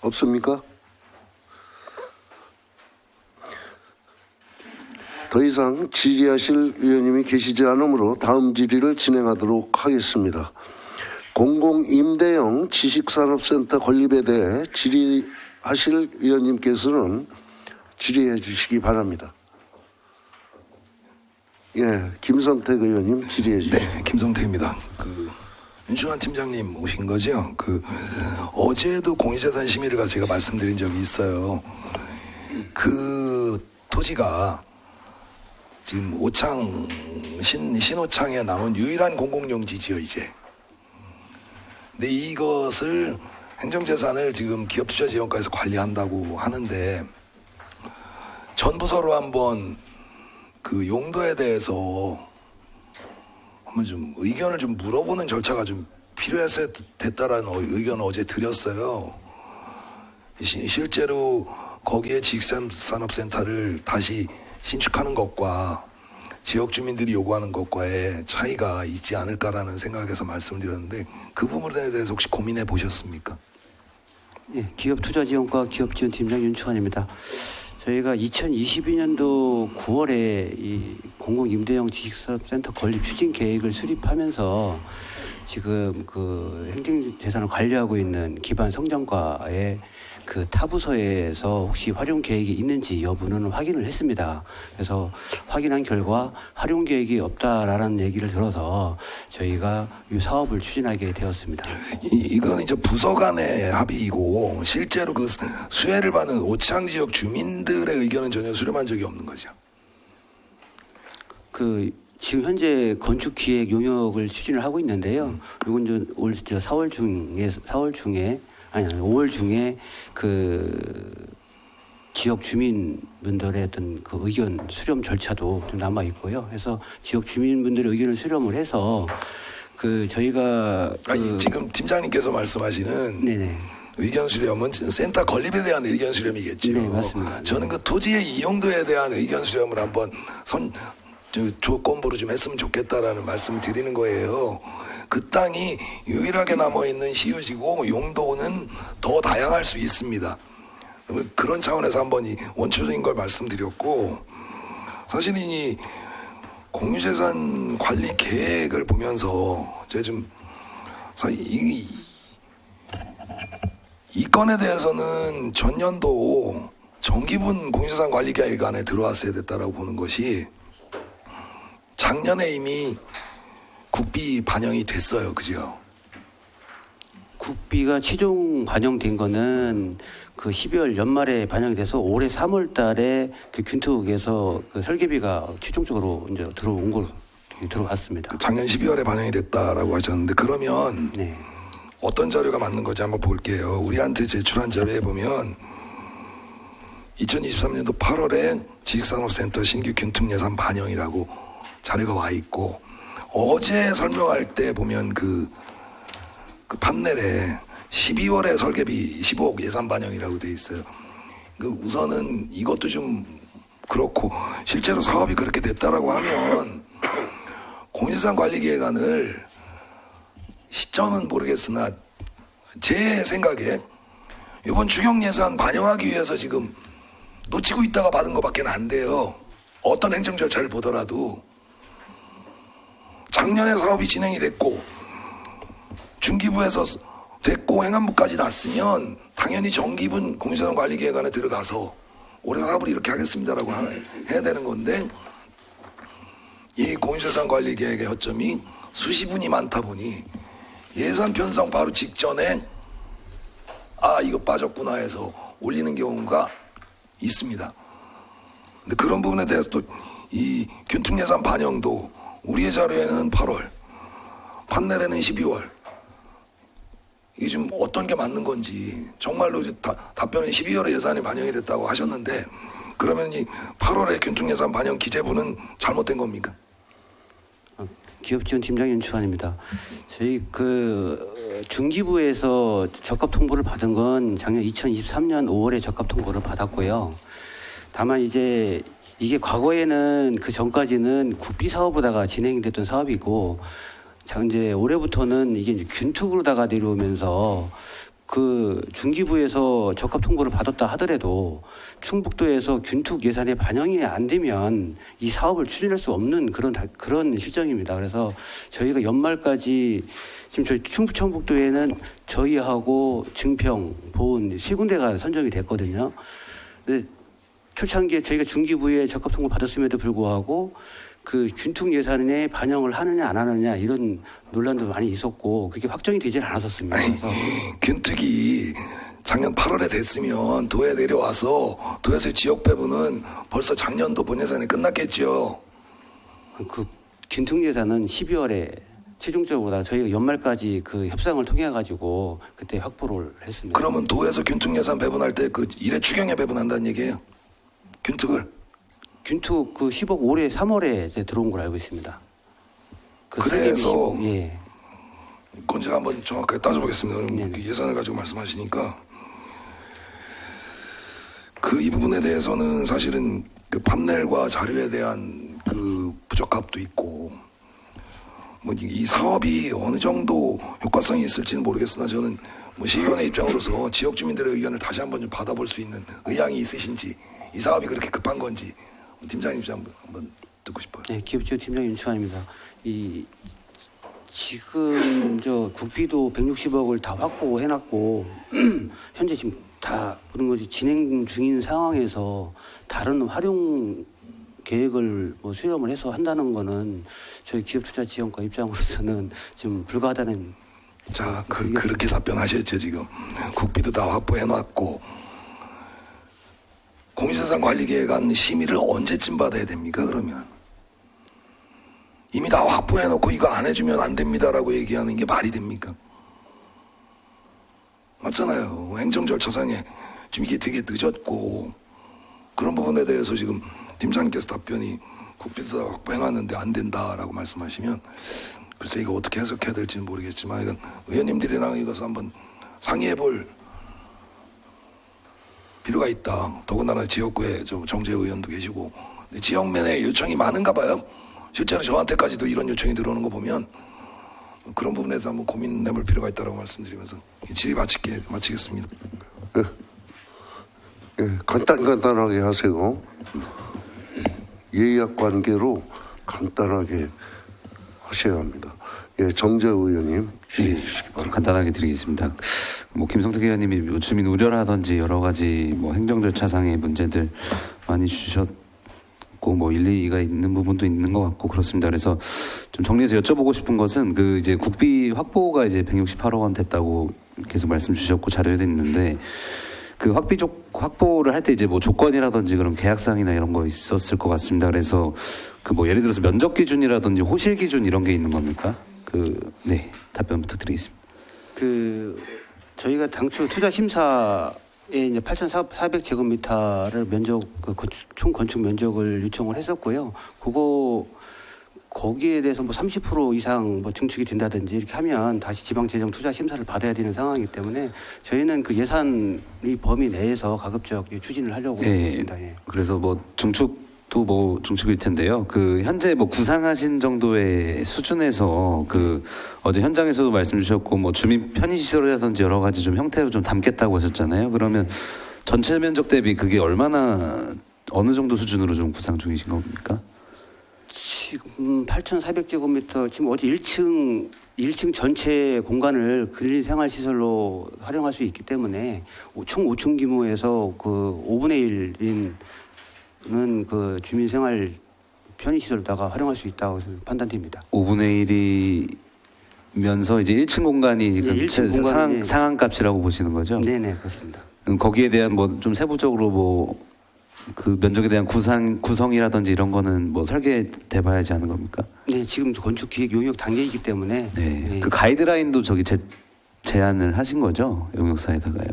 없습니까? 더 이상 질의하실 의원님이 계시지 않으므로 다음 질의를 진행하도록 하겠습니다. 공공임대형 지식산업센터 건립에 대해 질의하실 의원님께서는 질의해 주시기 바랍니다. 예, 김성택 의원님 질의해 주시기 바랍니다. 네, 김성태입니다. 윤중환 팀장님 오신 거죠? 어제도 공유재산 심의를 가서 제가 말씀드린 적이 있어요. 그 토지가 지금 신호창에 나온 유일한 공공용지지요, 이제. 근데 이것을 행정재산을 지금 기업투자지원과에서 관리한다고 하는데 전 부서로 한번 그 용도에 대해서 한번 좀 의견을 좀 물어보는 절차가 좀 필요해서 됐다라는 의견을 어제 드렸어요. 실제로 거기에 지식산업센터를 다시 신축하는 것과 지역 주민들이 요구하는 것과의 차이가 있지 않을까라는 생각에서 말씀을 드렸는데 그 부분에 대해서 혹시 고민해 보셨습니까? 예, 기업투자지원과 기업지원팀장 윤추환입니다. 저희가 2022년도 9월에 이 공공임대형 지식산업센터 건립 추진 계획을 수립하면서 지금 그 행정재산을 관리하고 있는 기반 성장과의 그 타부서에서 혹시 활용 계획이 있는지 여부는 확인을 했습니다. 그래서 확인한 결과 활용 계획이 없다라는 얘기를 들어서 저희가 이 사업을 추진하게 되었습니다. 이건 이제 부서 간의 합의이고 실제로 그 수혜를 받는 오창 지역 주민들의 의견은 전혀 수렴한 적이 없는 거죠. 지금 현재 건축 기획 용역을 추진을 하고 있는데요. 이건 올 5월 중에 그 지역 주민분들의 어떤 그 의견 수렴 절차도 좀 남아 있고요. 그래서 지역 주민분들의 의견을 수렴을 해서 저희가 지금 팀장님께서 말씀하시는 네네. 의견 수렴은 센터 건립에 대한 의견 수렴이겠죠. 네, 맞습니다. 저는 그 토지의 이용도에 대한 의견 수렴을 한번 조건부로 좀 했으면 좋겠다라는 말씀을 드리는 거예요. 그 땅이 유일하게 남아있는 시유지고 용도는 더 다양할 수 있습니다. 그런 차원에서 한번 원초적인 걸 말씀드렸고 사실은 이 공유재산 관리 계획을 보면서 제가 좀 이 건에 대해서는 전년도 정기분 공유재산 관리 계획 안에 들어왔어야 됐다라고 보는 것이 작년에 이미 국비 반영이 됐어요. 그죠? 국비가 최종 반영된 거는 그 12월 연말에 반영이 돼서 올해 3월 달에 그 균특에서 그 설계비가 최종적으로 이제 들어온 걸로 들어왔습니다. 작년 12월에 반영이 됐다라고 하셨는데 그러면 네. 어떤 자료가 맞는 건지 한번 볼게요. 우리한테 제출한 자료에 보면 2023년도 8월에 지식산업센터 신규 균특 예산 반영이라고 자료가 와 있고 어제 설명할 때 보면 그 판넬에 12월에 설계비 15억 예산 반영이라고 돼 있어요. 우선은 이것도 좀 그렇고 실제로 사업이 그렇게 됐다라고 하면 공유재산 관리계획안을 시점은 모르겠으나 제 생각에 이번 추경 예산 반영하기 위해서 지금 놓치고 있다가 받은 것밖에 안 돼요. 어떤 행정 절차를 보더라도 작년에 사업이 진행이 됐고 중기부에서 됐고 행안부까지 났으면 당연히 정기분 공유재산 관리계획안에 들어가서 올해 사업을 이렇게 하겠습니다라고 해야 되는 건데 이 공유재산 관리계획의 허점이 수시분이 많다 보니 예산 편성 바로 직전에 이거 빠졌구나 해서 올리는 경우가 있습니다. 근데 그런 부분에 대해서 또 이 균특 예산 반영도 우리의 자료에는 8월, 판넬에는 12월. 이게 좀 어떤 게 맞는 건지 정말로 답변은 12월에 예산이 반영이 됐다고 하셨는데 그러면 이 8월에 균특 예산 반영 기재부는 잘못된 겁니까? 기업지원팀장 윤추환입니다. 저희 그 중기부에서 적합 통보를 받은 건 작년 2023년 5월에 적합 통보를 받았고요. 다만 이제 이게 과거에는 그 전까지는 국비 사업으로다가 진행됐던 사업이고 이제 올해부터는 이게 이제 균특으로다가 내려오면서 그 중기부에서 적합 통보를 받았다 하더라도 충북도에서 균특 예산에 반영이 안 되면 이 사업을 추진할 수 없는 그런 실정입니다. 그래서 저희가 연말까지 지금 저희 충북북도에는 저희하고 증평, 보은 세 군데가 선정이 됐거든요. 근데 초창기에 저희가 중기부에 적합 통보 받았음에도 불구하고 그 균특 예산에 반영을 하느냐 안 하느냐 이런 논란도 많이 있었고 그게 확정이 되질 않았었습니다. 그래서 균특이 작년 8월에 됐으면 도에 내려와서 도에서의 지역 배분은 벌써 작년도 본 예산이 끝났겠죠. 그 균특 예산은 12월에 최종적으로 저희가 연말까지 그 협상을 통해 가지고 그때 확보를 했습니다. 그러면 도에서 균특 예산 배분할 때 그 1회 추경에 배분한다는 얘기예요? 균특을? 균특 그 10억 올해 3월에 이제 들어온 걸 알고 있습니다. 그래서 10억, 예. 그건 제가 한번 정확하게 따져보겠습니다. 그 예산을 가지고 말씀하시니까 이 부분에 대해서는 사실은 그 판넬과 자료에 대한 그 부적합도 있고 이 사업이 어느 정도 효과성이 있을지는 모르겠으나 저는 시의원의 입장으로서 지역 주민들의 의견을 다시 한번 좀 받아볼 수 있는 의향이 있으신지 이 사업이 그렇게 급한 건지 팀장님 한번 듣고 싶어요. 네, 기업지원 팀장 윤추환입니다. 지금 국비도 160억을 다 확보해놨고 현재 지금 다 그런 것이 진행 중인 상황에서 다른 활용 계획을 수렴을 해서 한다는 거는 저희 기업투자지원과 입장으로서는 좀 불가하다는. 자, 그렇게 답변하셨죠 지금. 국비도 다 확보해놨고 공유재산 관리계획안 심의를 언제쯤 받아야 됩니까 그러면? 이미 다 확보해놓고 이거 안 해주면 안 됩니다라고 얘기하는 게 말이 됩니까? 맞잖아요. 행정 절차상에 지금 이게 되게 늦었고 그런 부분에 대해서 지금 팀장님께서 답변이 국비도 다 확보해놨는데 안 된다라고 말씀하시면 글쎄 이거 어떻게 해석해야 될지는 모르겠지만 이건 의원님들이랑 이것을 한번 상의해볼 필요가 있다. 더군다나 지역구에 정재우 의원도 계시고 지역면에 요청이 많은가 봐요. 실제로 저한테까지도 이런 요청이 들어오는 거 보면 그런 부분에서 한번 고민해볼 필요가 있다고 말씀드리면서 질의 마치겠습니다. 예, 간단하게 하세요. 예약 관계로 간단하게 하셔야 합니다. 예, 정재우 의원님 질의해 주시기 바랍니다. 간단하게 드리겠습니다. 뭐 김성태 의원님이 주민 우려라든지 여러 가지 뭐 행정 절차상의 문제들 많이 주셨고 뭐 일리가 있는 부분도 있는 것 같고 그렇습니다. 그래서 좀 정리해서 여쭤보고 싶은 것은 그 이제 국비 확보가 이제 168억 원 됐다고 계속 말씀 주셨고 자료에도 있는데 그 확보를 할 때 이제 뭐 조건이라든지 그런 계약사항이나 이런 거 있었을 것 같습니다. 그래서 그 뭐 예를 들어서 면적 기준이라든지 호실 기준 이런 게 있는 겁니까? 네, 답변 부탁드리겠습니다. 저희가 당초 투자 심사에 이제 8,400제곱미터를 총 건축 면적을 요청을 했었고요. 거기에 대해서 뭐 30% 이상 뭐 증축이 된다든지 이렇게 하면 다시 지방재정 투자 심사를 받아야 되는 상황이기 때문에 저희는 그 예산의 범위 내에서 가급적 추진을 하려고 했습니다. 예. 그래서 뭐 증축도 뭐 증축일 텐데요. 그 현재 뭐 구상하신 정도의 수준에서 그 어제 현장에서도 말씀 주셨고 뭐 주민 편의 시설이라든지 여러 가지 좀 형태로 좀 담겠다고 하셨잖아요. 그러면 전체 면적 대비 그게 얼마나 어느 정도 수준으로 좀 구상 중이신 겁니까? 지금 8,400제곱미터 지금 어제 1층 전체 공간을 근린 생활시설로 활용할 수 있기 때문에 총 5층 규모에서 그 5분의 1은 그 주민생활 편의시설로다가 활용할 수 있다고 판단됩니다. 5분의 1이면서 이제 1층 공간이 네, 1층 공간이 상한값이라고 보시는 거죠? 네네 그렇습니다. 거기에 대한 뭐 좀 세부적으로 뭐 그 면적에 대한 구성이라든지 이런 거는 뭐 설계돼 봐야지 하는 겁니까? 네, 지금 건축 기획 용역 단계이기 때문에. 네. 네. 그 가이드라인도 저기 제안을 하신 거죠? 용역사에다가요?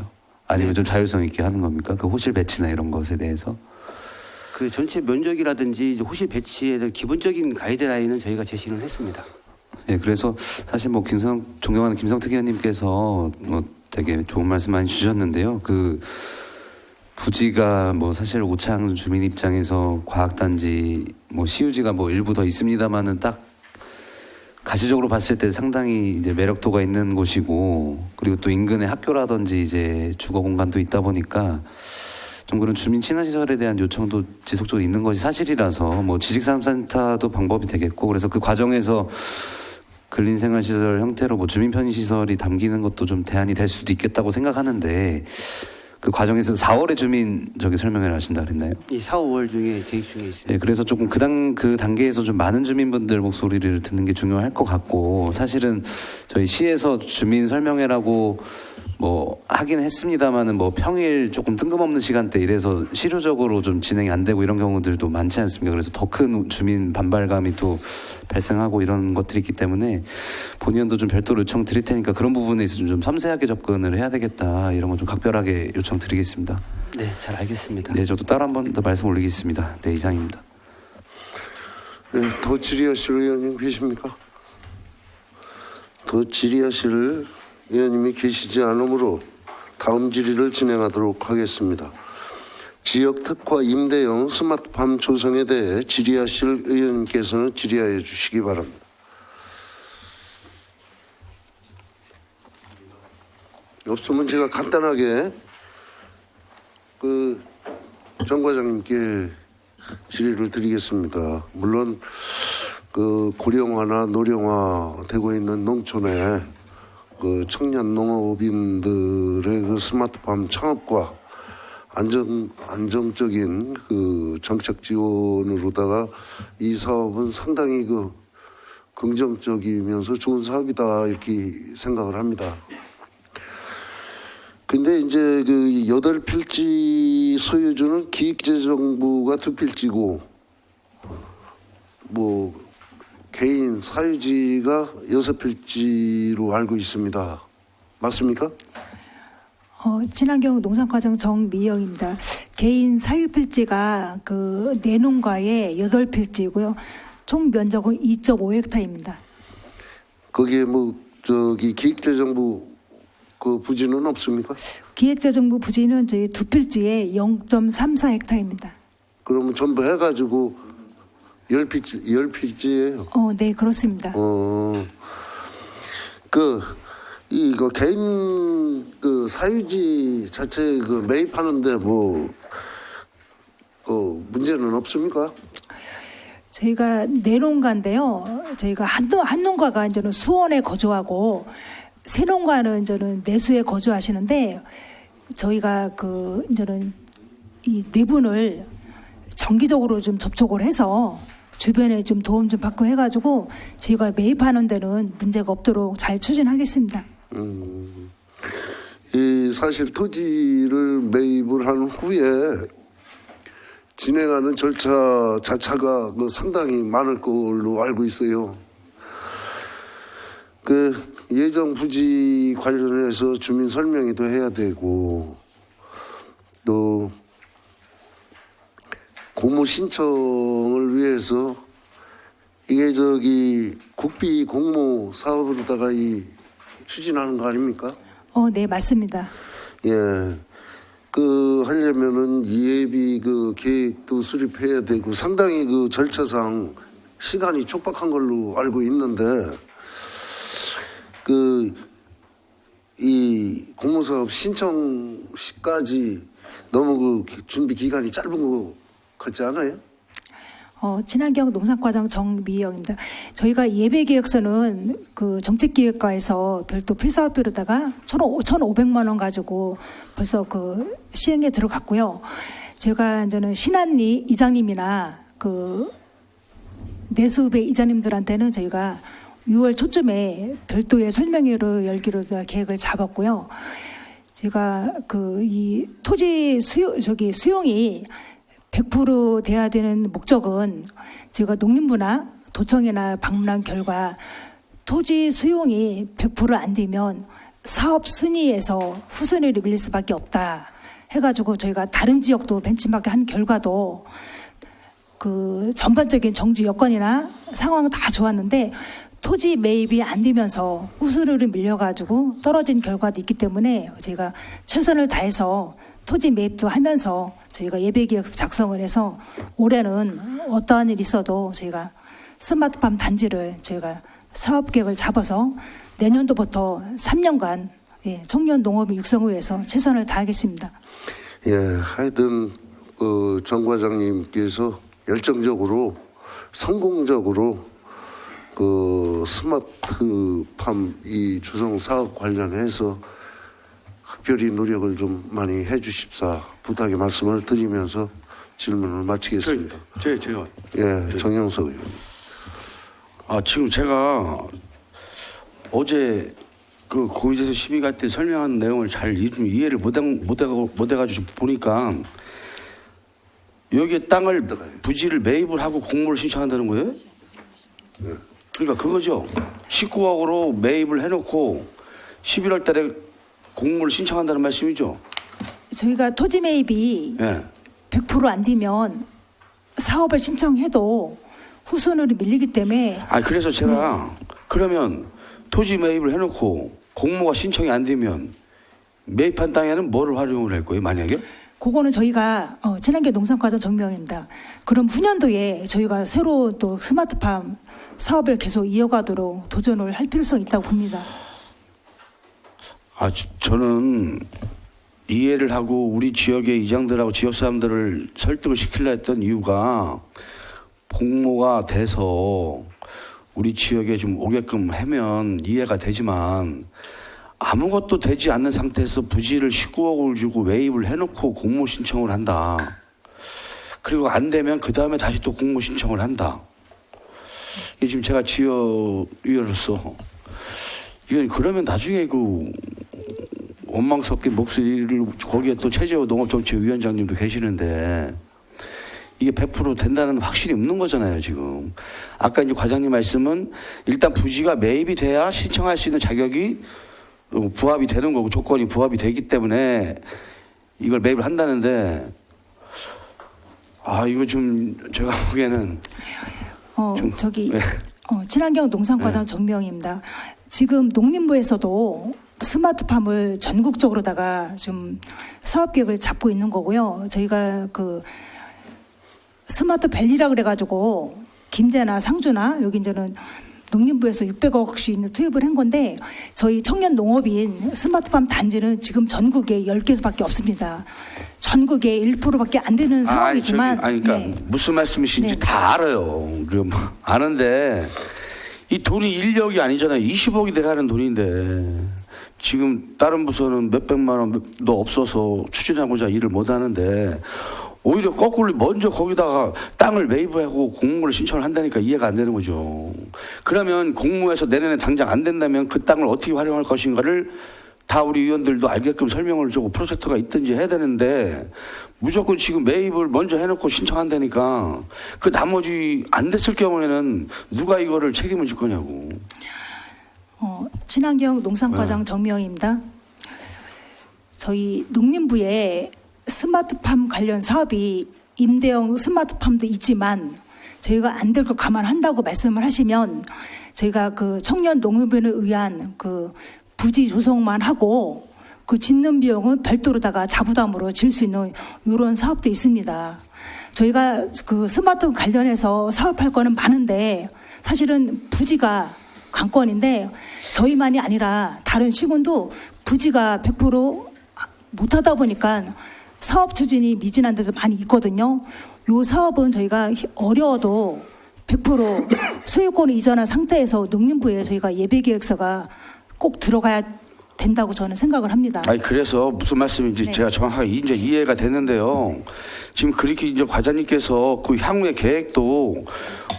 아니면 네. 좀 자율성 있게 하는 겁니까? 그 호실 배치나 이런 것에 대해서? 그 전체 면적이라든지 이제 호실 배치에 대한 기본적인 가이드라인은 저희가 제시를 했습니다. 네, 그래서 사실 뭐 존경하는 김성태 의원님께서 뭐 되게 좋은 말씀 많이 주셨는데요. 그 부지가 뭐 사실 오창 주민 입장에서 과학단지 뭐 시유지가 뭐 일부 더 있습니다만은 딱 가시적으로 봤을 때 상당히 이제 매력도가 있는 곳이고 그리고 또 인근에 학교라든지 이제 주거 공간도 있다 보니까 좀 그런 주민 친화시설에 대한 요청도 지속적으로 있는 것이 사실이라서 뭐 지식산업센터도 방법이 되겠고 그래서 그 과정에서 근린생활시설 형태로 뭐 주민 편의시설이 담기는 것도 좀 대안이 될 수도 있겠다고 생각하는데 그 과정에서 4월에 주민 설명회를 하신다 그랬나요? 이 4, 5월 중에 계획 중에 있습니다. 네, 그래서 조금 그 단계에서 좀 많은 주민분들 목소리를 듣는 게 중요할 것 같고 사실은 저희 시에서 주민 설명회라고 뭐 하긴 했습니다만은 뭐 평일 조금 뜬금없는 시간대 이래서 실효적으로 좀 진행이 안 되고 이런 경우들도 많지 않습니까? 그래서 더 큰 주민 반발감이 또 발생하고 이런 것들이 있기 때문에 본의원도 좀 별도로 요청 드릴 테니까 그런 부분에 있어서 좀 섬세하게 접근을 해야 되겠다 이런 건 좀 각별하게 요청 드리겠습니다. 네, 잘 알겠습니다. 네, 저도 따로 한 번 더 말씀 올리겠습니다. 네, 이상입니다. 네, 더 질의하실 의원님 계십니까? 더 질의하실 의원님이 계시지 않으므로 다음 질의를 진행하도록 하겠습니다. 지역 특화 임대형 스마트팜 조성에 대해 질의하실 의원님께서는 질의하여 주시기 바랍니다. 없으면 제가 간단하게 정 과장님께 질의를 드리겠습니다. 물론 고령화나 노령화 되고 있는 농촌에 청년 농업인들의 스마트팜 창업과 안정적인 정책 지원으로다가 이 사업은 상당히 긍정적이면서 좋은 사업이다 이렇게 생각을 합니다. 근데 이제 8필지 소유주는 기획재정부가 2필지고 뭐 개인 사유지가 6필지로 알고 있습니다. 맞습니까? 친환경 농산과정 정미영입니다. 개인 사유필지가 내농가의 8필지고요. 총 면적은 2.5헥타입니다. 거기에 기획재정부 부지는 없습니까? 기획재정부 부지는 저희 2필지에 0.34헥타입니다. 그러면 전부 해가지고 10필지예요? 네, 그렇습니다. 이거 개인 사유지 자체 매입하는데 문제는 없습니까? 저희가 내농가인데요. 저희가 한 농가가 이제는 수원에 거주하고 새 농가는 이제는 내수에 거주하시는데 저희가 그 이제는 이 네 분을 정기적으로 좀 접촉을 해서 주변에 좀 도움 좀 받고 해가지고 저희가 매입하는 데는 문제가 없도록 잘 추진하겠습니다. 이 사실 토지를 매입을 한 후에 진행하는 절차 자체가 그 상당히 많을 걸로 알고 있어요. 그 예정 부지 관련해서 주민 설명회도 해야 되고 또 공모 신청을 위해서 이게 저기 국비 공모 사업으로다가 이 추진하는 거 아닙니까? 네, 맞습니다. 예. 그 하려면은 예비 그 계획도 수립해야 되고 상당히 그 절차상 시간이 촉박한 걸로 알고 있는데 그 이 공모사업 신청 시까지 너무 그 준비 기간이 짧은 거 같지 않아요? 친환경 농산과장 정미영입니다. 저희가 예배계획서는 그 정책기획과에서 별도 필사업비로다가 1,500만 원 가지고 벌써 그 시행에 들어갔고요. 제가 이제는 신한리 이장님이나 그 내수배 이장님들한테는 저희가 6월 초쯤에 별도의 설명회를 열기로 계획을 잡았고요. 제가 그 이 토지 수용이 100% 돼야 되는 목적은 제가 농림부나 도청이나 방문한 결과 토지 수용이 100% 안 되면 사업 순위에서 후순위로 밀릴 수밖에 없다 해가지고 저희가 다른 지역도 벤치마크 한 결과도 그 전반적인 정주 여건이나 상황은 다 좋았는데 토지 매입이 안 되면서 후순위로 밀려가지고 떨어진 결과도 있기 때문에 저희가 최선을 다해서 토지 매입도 하면서 저희가 예배계획서 작성을 해서 올해는 어떠한 일이 있어도 저희가 스마트팜 단지를 저희가 사업계획을 잡아서 내년도부터 3년간 청년 농업인 육성을 위해서 최선을 다하겠습니다. 예, 하여튼 정 과장님께서 열정적으로 성공적으로 그 스마트팜 이 조성 사업 관련해서 특별히 노력을 좀 많이 해주십사 부탁의 말씀을 드리면서 질문을 마치겠습니다. 제가 예, 정영석 의원님. 지금 제가 어제 그 고위에서 심의할 때 설명한 내용을 잘 이해를 못해가지고 보니까 여기에 땅을 부지를 매입을 하고 공모를 신청한다는 거예요? 네. 그러니까 그거죠. 19억으로 매입을 해놓고 11월 달에 공모를 신청한다는 말씀이죠. 저희가 토지 매입이 100% 안 되면 사업을 신청해도 후순위로 밀리기 때문에 그래서 제가 그러면 토지 매입을 해놓고 공모가 신청이 안 되면 매입한 땅에는 뭐를 활용을 할 거예요, 만약에? 그거는 저희가 친환경 농산과장 정명입니다. 그럼 후년도에 저희가 새로 또 스마트팜 사업을 계속 이어가도록 도전을 할 필요성이 있다고 봅니다. 저는 이해를 하고 우리 지역의 이장들하고 지역 사람들을 설득을 시키려 했던 이유가 공모가 돼서 우리 지역에 좀 오게끔 하면 이해가 되지만 아무것도 되지 않는 상태에서 부지를 19억을 주고 매입을 해놓고 공모 신청을 한다. 그리고 안 되면 그 다음에 다시 또 공모 신청을 한다. 이게 지금 제가 지역위원으로서 이건 그러면 나중에 그 원망 섞인 목소리를 거기에 또 최재호 농업정책위원장님도 계시는데 이게 100% 된다는 확신이 없는 거잖아요, 지금. 아까 이제 과장님 말씀은 일단 부지가 매입이 돼야 신청할 수 있는 자격이 부합이 되는 거고 조건이 부합이 되기 때문에 이걸 매입을 한다는데 이거 좀 제가 보기에는 친환경 농산과장 정명입니다. 지금 농림부에서도 스마트팜을 전국적으로다가 좀 사업 계획을 잡고 있는 거고요. 저희가 그 스마트 밸리라 그래가지고 김제나 상주나 여기 이제는 농림부에서 600억씩 투입을 한 건데 저희 청년 농업인 스마트팜 단지는 지금 전국에 10개소밖에 없습니다. 전국에 1%밖에 안 되는 상황이지만 그러니까 네. 무슨 말씀이신지 네. 다 알아요. 아는데 이 돈이 1억이 아니잖아요. 20억이 돼가는 돈인데 지금 다른 부서는 몇백만 원도 없어서 추진하고자 일을 못 하는데 오히려 거꾸로 먼저 거기다가 땅을 매입하고 공모를 신청을 한다니까 이해가 안 되는 거죠. 그러면 공모해서 내년에 당장 안 된다면 그 땅을 어떻게 활용할 것인가를 다 우리 위원들도 알게끔 설명을 주고 프로젝트가 있든지 해야 되는데 무조건 지금 매입을 먼저 해놓고 신청한다니까 그 나머지 안 됐을 경우에는 누가 이거를 책임을 질 거냐고. 친환경 농산과장 정미영입니다. 저희 농림부에 스마트팜 관련 사업이 임대형 스마트팜도 있지만 저희가 안 될 거 감안한다고 말씀을 하시면 저희가 그 청년 농업인에 의한 그 부지 조성만 하고 그 짓는 비용은 별도로다가 자부담으로 질 수 있는 이런 사업도 있습니다. 저희가 그 스마트 관련해서 사업할 거는 많은데 사실은 부지가 관건인데 저희만이 아니라 다른 시군도 부지가 100% 못하다 보니까 사업 추진이 미진한 데도 많이 있거든요. 이 사업은 저희가 어려워도 100% 소유권을 이전한 상태에서 농림부에 저희가 예비계획서가 꼭 들어가야 된다고 저는 생각을 합니다. 아니 그래서 무슨 말씀인지 네. 제가 정확하게 이제 이해가 됐는데요. 지금 그렇게 이제 과장님께서 그 향후의 계획도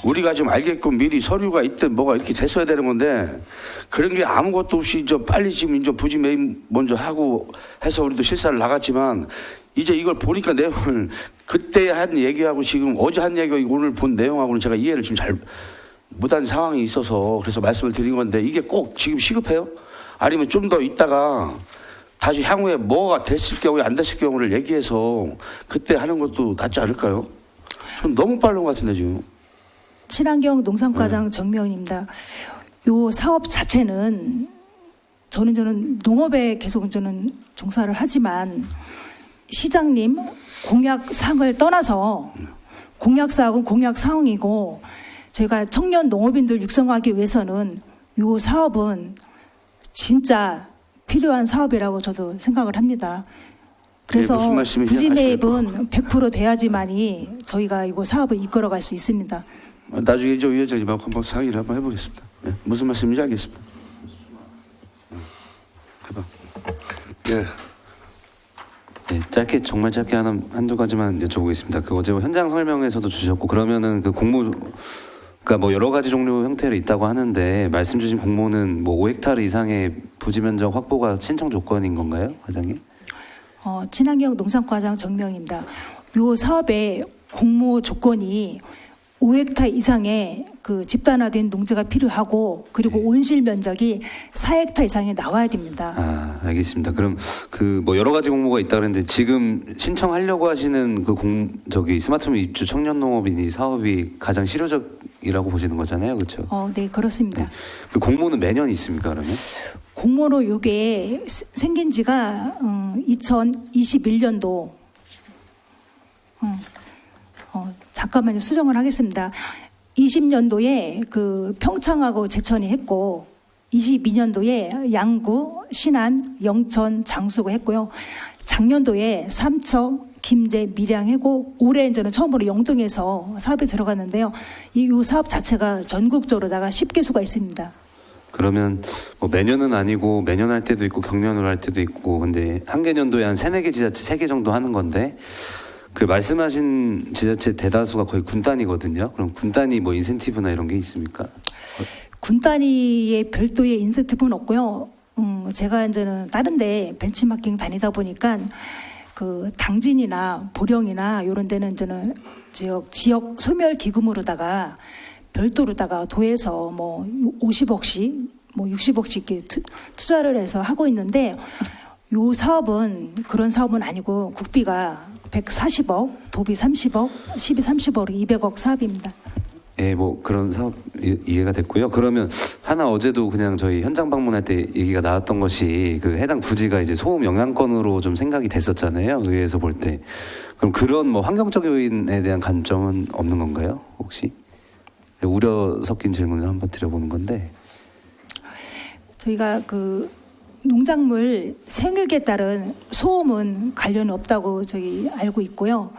우리가 좀 알게끔 미리 서류가 있든 뭐가 이렇게 됐어야 되는 건데 그런 게 아무것도 없이 이제 빨리 지금 이제 부지 매입 먼저 하고 해서 우리도 실사를 나갔지만 이제 이걸 보니까 내용을 그때 한 얘기하고 지금 어제 한 얘기하고 오늘 본 내용하고는 제가 이해를 지금 잘 못한 상황이 있어서 그래서 말씀을 드린 건데 이게 꼭 지금 시급해요? 아니면 좀 더 있다가 다시 향후에 뭐가 됐을 경우에 안 됐을 경우를 얘기해서 그때 하는 것도 낫지 않을까요? 좀 너무 빠른 것 같은데 지금. 친환경 농산과장 정미영입니다. 이 사업 자체는 저는 농업에 계속 저는 종사를 하지만 시장님 공약사항을 떠나서 공약사항은 공약사항이고 저희가 청년 농업인들 육성하기 위해서는 이 사업은 진짜 필요한 사업이라고 저도 생각을 합니다. 그래서 무슨 말씀이신지 부지 매입은 100% 돼야지만이 저희가 이거 사업을 이끌어갈 수 있습니다. 나중에 저 위원장님하고 한번 상의를 한번 해보겠습니다. 네, 무슨 말씀인지 알겠습니다. 해봐. 예. 네, 짧게 정말 짧게 한두 가지만 여쭤보겠습니다. 그 어제 현장 설명에서도 주셨고 그러면은 그 공모 그러니까 뭐 여러 가지 종류 형태로 있다고 하는데 말씀 주신 공모는 뭐 5헥타르 이상의 부지 면적 확보가 신청 조건인 건가요, 과장님? 친환경 농산과장 정명입니다. 이 사업의 공모 조건이 5헥타 이상의 그 집단화된 농지가 필요하고 그리고 온실 면적이 4헥타 이상이 나와야 됩니다. 아, 알겠습니다. 그럼 그 뭐 여러 가지 공모가 있다 그랬는데 지금 신청하려고 하시는 그 저기 스마트팜 입주 청년 농업인이 사업이 가장 실효적이라고 보시는 거잖아요, 그렇죠? 네, 그렇습니다. 네. 그 공모는 매년 있습니까, 그러면? 공모로 이게 생긴 지가 2021년도 잠깐만요. 수정을 하겠습니다. 20년도에 그 평창하고 제천이 했고 22년도에 양구, 신안, 영천, 장수가 했고요. 작년도에 삼척, 김제, 밀양 했고 올해 이제는 처음으로 영동에서 사업에 들어갔는데요. 이 사업 자체가 전국적으로다가 10개소가 있습니다. 그러면 뭐 매년은 아니고 매년 할 때도 있고 경년으로 할 때도 있고 근데 한 개년도에 한 3-4개 지자체 3개 정도 하는 건데 그 말씀하신 지자체 대다수가 거의 군 단위거든요. 그럼 군 단위 뭐 인센티브나 이런 게 있습니까? 군 단위의 별도의 인센티브는 없고요. 제가 이제는 다른데 벤치마킹 다니다 보니까 그 당진이나 보령이나 이런 데는 이제는 지역 소멸 기금으로다가 별도로다가 도에서 뭐 50억씩, 뭐 60억씩 이렇게 투자를 해서 하고 있는데 이 사업은 그런 사업은 아니고 국비가 140억, 도비 30억, 시비 30억, 200억 사업입니다. 예, 뭐 그런 사업 이해가 됐고요. 그러면 하나 어제도 그냥 저희 현장 방문할 때 얘기가 나왔던 것이 그 해당 부지가 이제 소음 영향권으로 좀 생각이 됐었잖아요. 의회에서 볼 때. 그럼 그런 뭐 환경적 요인에 대한 관점은 없는 건가요? 혹시? 우려 섞인 질문을 한번 드려보는 건데. 저희가 그 농지 농작물 생육에 따른 소음은 관련이 없다고 저희 알고 있고요.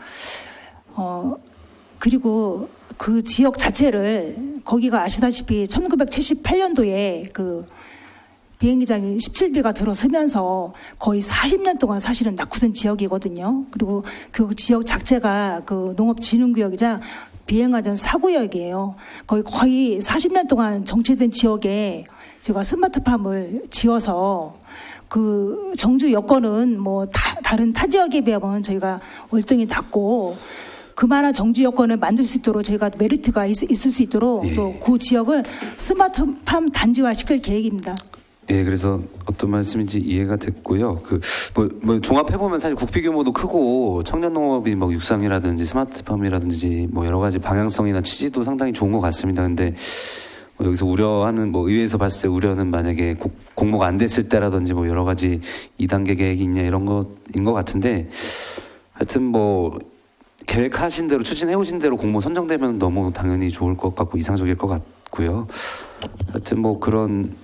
그리고 그 지역 자체를 거기가 아시다시피 1978년도에 그 비행기장이 17비가 들어서면서 거의 40년 동안 사실은 낙후된 지역이거든요. 그리고 그 지역 자체가 그 농업진흥구역이자 비행안전 사구역이에요. 거의 40년 동안 정체된 지역에 제가 스마트팜을 지어서 그 정주 여건은 뭐 다른 타 지역에 비하면 저희가 월등히 낮고 그만한 정주 여건을 만들 수 있도록 저희가 메리트가 있을 수 있도록 또 그 지역을 스마트팜 단지화 시킬 계획입니다. 예, 그래서 어떤 말씀인지 이해가 됐고요. 뭐 종합해 보면 사실 국비 규모도 크고 청년 농업이 뭐 육상이라든지 스마트팜이라든지 뭐 여러 가지 방향성이나 취지도 상당히 좋은 것 같습니다. 근데 뭐 여기서 우려하는 뭐 의회에서 봤을 때 우려는 만약에 공모가 안 됐을 때라든지 뭐 여러 가지 2단계 계획이 있냐 이런 것인 것 같은데 하여튼 뭐 계획하신 대로 추진해 오신 대로 공모 선정되면 너무 당연히 좋을 것 같고 이상적일 것 같고요. 하여튼 뭐 그런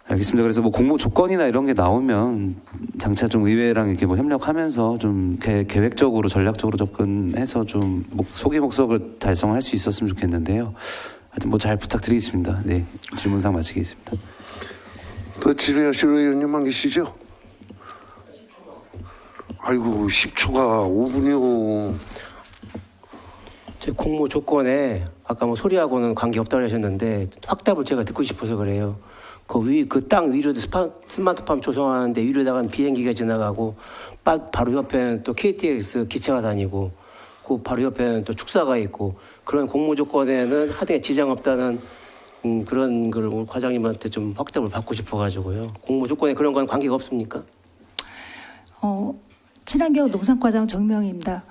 알겠습니다. 그래서 뭐 공모 조건이나 이런 게 나오면 장차 좀 의회랑 이렇게 뭐 협력하면서 좀 계획적으로 전략적으로 접근해서 좀 소기 목적을 달성할 수 있었으면 좋겠는데요. 하여튼 뭐 잘 부탁드리겠습니다. 네, 질문상 마치겠습니다. 더 질의하실 의원님 안 계시죠? 아이고 10초가 5분이요. 제 공모 조건에 아까 뭐 소리하고는 관계없다고 하셨는데 확답을 제가 듣고 싶어서 그래요. 그 땅 위로도 스마트팜 조성하는데 위로다가 비행기가 지나가고 바로 옆에는 또 KTX 기차가 다니고 그 바로 옆에는 또 축사가 있고 그런 공모 조건에는 하등에 지장 없다는 그런 걸 오늘 과장님한테 좀 확답을 받고 싶어가지고요. 공모 조건에 그런 건 관계가 없습니까? 친환경 농산과장 정명입니다.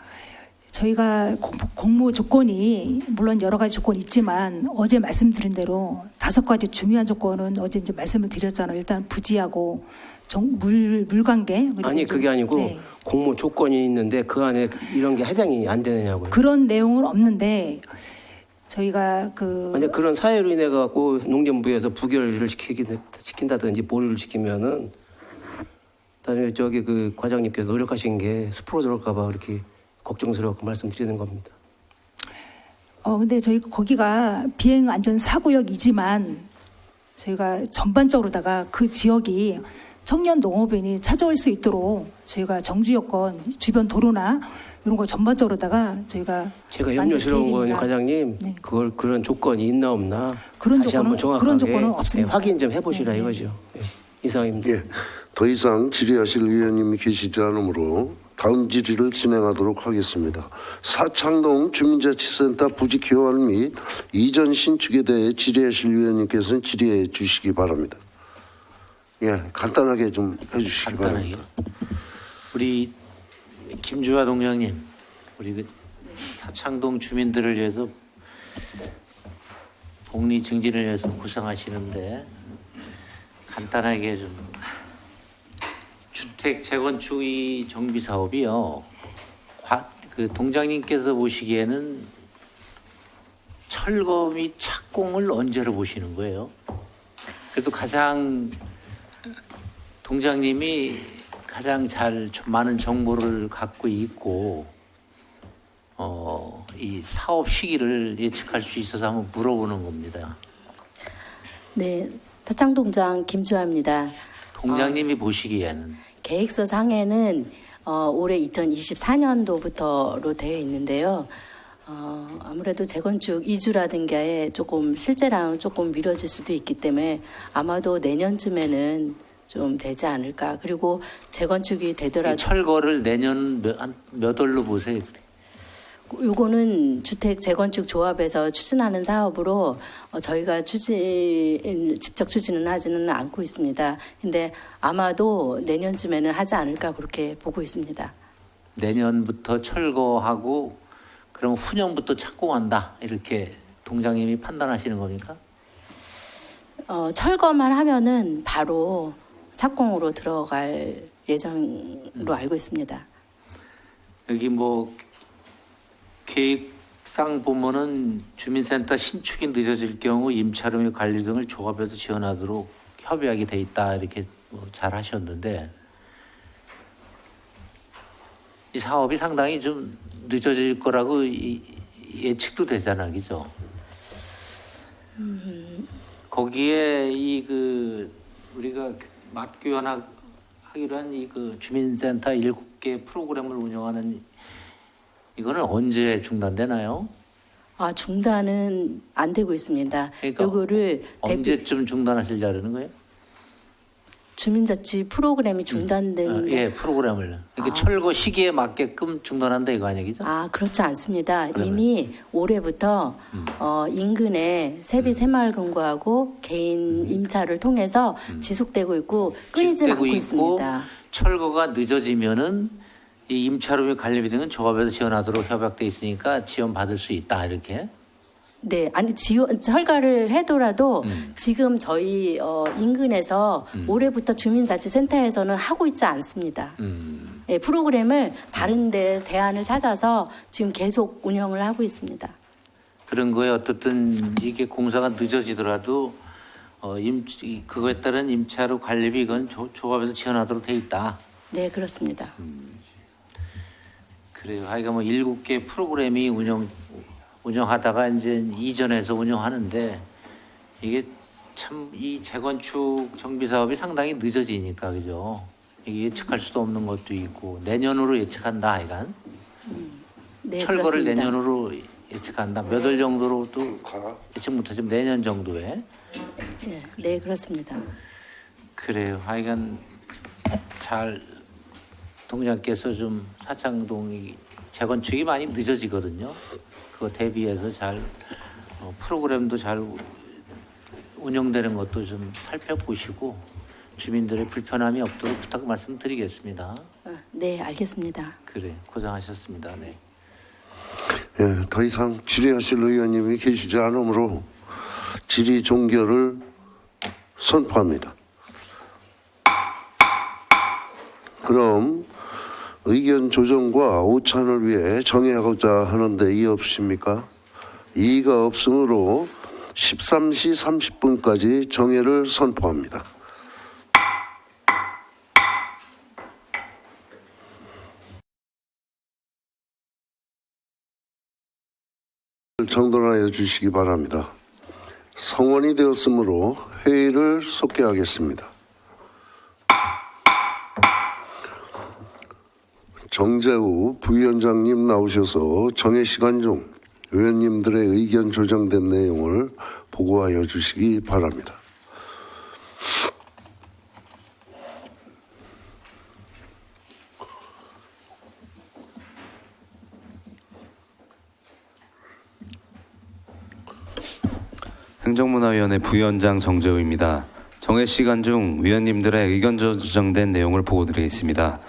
저희가 공모 조건이 물론 여러 가지 조건이 있지만 어제 말씀드린 대로 5가지 중요한 조건은 어제 이제 말씀을 드렸잖아요. 일단 부지하고 물 관계. 아니 그게 아니고 네. 공모 조건이 있는데 그 안에 이런 게 해당이 안 되느냐고요. 그런 내용은 없는데 저희가 만약 그런 사회로 인해 갖고 농림부에서 부결을 시킨다든지 보류를 시키면은 나중에 그 과장님께서 노력하신 게 수포로 들어올까봐 그렇게 걱정스럽고 말씀드리는 겁니다. 근데 저희 거기가 비행 안전 사구역이지만 저희가 전반적으로다가 그 지역이 청년 농업인이 찾아올 수 있도록 저희가 정주 여건, 주변 도로나 이런 거 전반적으로다가 저희가 제가 염려스러운 건 과장님, 네. 그런 조건이 있나 없나 그런 다시 한번 정확하게 그런 조건은 없습니다. 확인 좀 해보시라 이거죠. 네. 이상입니다. 예, 더 이상 질의하실 의원님이 계시지 않으므로 다음 질의를 진행하도록 하겠습니다. 사창동 주민자치센터 부지 교환 및 이전 신축에 대해 질의하실 의원님께서는 질의해 주시기 바랍니다. 예, 간단하게 좀 해주시기 바랍니다. 우리 김주화 동장님, 우리 그 사창동 주민들을 위해서 복리 증진을 위해서 고생하시는데 간단하게 좀 주택 재건축 정비 사업이요. 그 동장님께서 보시기에는 철거 및 착공을 언제로 보시는 거예요? 그래도 동장님이 가장 많은 정보를 갖고 있고 이 사업 시기를 예측할 수 있어서 한번 물어보는 겁니다. 네, 사창동장 김주아입니다. 동장님이 보시기에는 계획서 상에는 올해 2024년도부터로 되어 있는데요. 아무래도 재건축 이주라든가에 조금 실제랑은 조금 미뤄질 수도 있기 때문에 아마도 내년쯤에는 좀 되지 않을까. 그리고 재건축이 되더라도 철거를 내년 몇 월로 보세요? 요거는 주택 재건축 조합에서 추진하는 사업으로 저희가 직접 추진은 하지는 않고 있습니다. 근데 아마도 내년쯤에는 하지 않을까 그렇게 보고 있습니다. 내년부터 철거하고 그럼 후년부터 착공한다 이렇게 동장님이 판단하시는 겁니까? 철거만 하면은 바로 착공으로 들어갈 예정으로 알고 있습니다. 여기 뭐 계획상 보면은 주민센터 신축이 늦어질 경우 임차료 및 관리 등을 조합해서 지원하도록 협약이 돼 있다 이렇게 잘 하셨는데 이 사업이 상당히 좀 늦어질 거라고 예측도 되잖아, 그죠? 거기에 우리가 맞교환하기로 한 주민센터 7개 프로그램을 운영하는 이거는 언제 중단되나요? 중단은 안 되고 있습니다. 그러니까 요거를 언제쯤 중단하시려는 거예요? 주민자치 프로그램이 중단된 예, 프로그램을. 그러니까 철거 시기에 맞게끔 중단한다 이거 아니야, 그죠? 그렇지 않습니다. 그러면? 이미 올해부터 인근에 세비 새마을금고하고 개인 임차를 통해서 지속되고 있고 끊이지 않고 있습니다. 철거가 늦어지면은 이 임차료비 관리비 등은 조합에서 지원하도록 협약돼 있으니까 지원 받을 수 있다 이렇게. 네, 아니 철거를 해도라도 지금 저희 인근에서 올해부터 주민자치센터에서는 하고 있지 않습니다. 네, 프로그램을 다른데 대안을 찾아서 지금 계속 운영을 하고 있습니다. 그런 거에 어떻든 이게 공사가 늦어지더라도 그거에 따른 임차료 관리비 이건 조합에서 지원하도록 돼 있다. 네, 그렇습니다. 그래요. 하여간 7개 프로그램이 운영하다가 이제 이전해서 운영하는데 이게 참 이 재건축 정비 사업이 상당히 늦어지니까 그죠? 이게 예측할 수도 없는 것도 있고 내년으로 예측한다 하여간 네, 철거를 그렇습니다. 내년으로 예측한다. 몇 월 정도로 또 예측 못하지만 내년 정도에 네, 그렇습니다. 그래요. 하여간 잘 동장께서 좀 사창동이 재건축이 많이 늦어지거든요. 그거 대비해서 잘 프로그램도 잘 운영되는 것도 좀 살펴보시고 주민들의 불편함이 없도록 부탁 말씀드리겠습니다. 네, 알겠습니다. 그래, 고생하셨습니다. 네. 예, 더 이상 질의하실 의원님이 계시지 않으므로 질의 종결을 선포합니다. 그럼 의견 조정과 오찬을 위해 정해하고자 하는데 이의 없습니까? 이의가 없으므로 13시 30분까지 정회를 선포합니다. 정돈하여 주시기 바랍니다. 성원이 되었으므로 회의를 속개하겠습니다. 정재우 부위원장님 나오셔서 정회 시간 중 의원님들의 의견 조정된 내용을 보고하여 주시기 바랍니다. 행정문화위원회 부위원장 정재우입니다. 정회 시간 중 위원님들의 의견 조정된 내용을 보고드리겠습니다.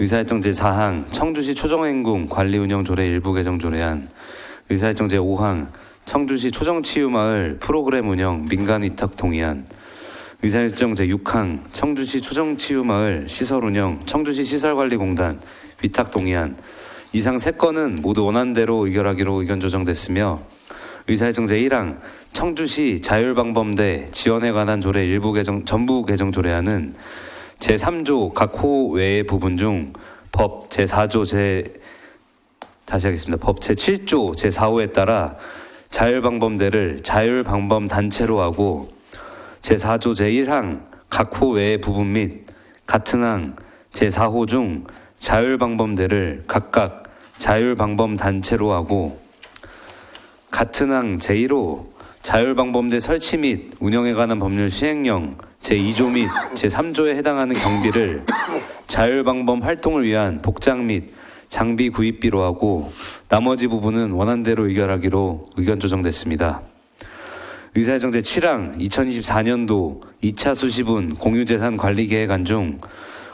의사일정 제4항 청주시 초정행궁 관리운영조례 일부 개정 조례안, 의사일정 제5항 청주시 초정치유마을 프로그램 운영 민간위탁 동의안, 의사일정 제6항 청주시 초정치유마을 시설운영 청주시 시설관리공단 위탁 동의안, 이상 3건은 모두 원안대로 의결하기로 의견 조정됐으며, 의사일정 제1항 청주시 자율방범대 지원에 관한 조례 일부 개정 전부 개정 조례안은 제3조 각 호 외의 부분 중 법 제7조 제4호에 따라 자율방범대를 자율방범단체로 하고, 제4조 제1항 각 호 외의 부분 및 같은 항 제4호 중 자율방범대를 각각 자율방범단체로 하고, 같은 항 제1호 자율방범대 설치 및 운영에 관한 법률 시행령 제2조 및 제3조에 해당하는 경비를 자율방범 활동을 위한 복장 및 장비 구입비로 하고, 나머지 부분은 원안대로 의결하기로 의견 조정됐습니다. 의사일정 제7항 2024년도 2차 수시분 공유재산 관리계획안 중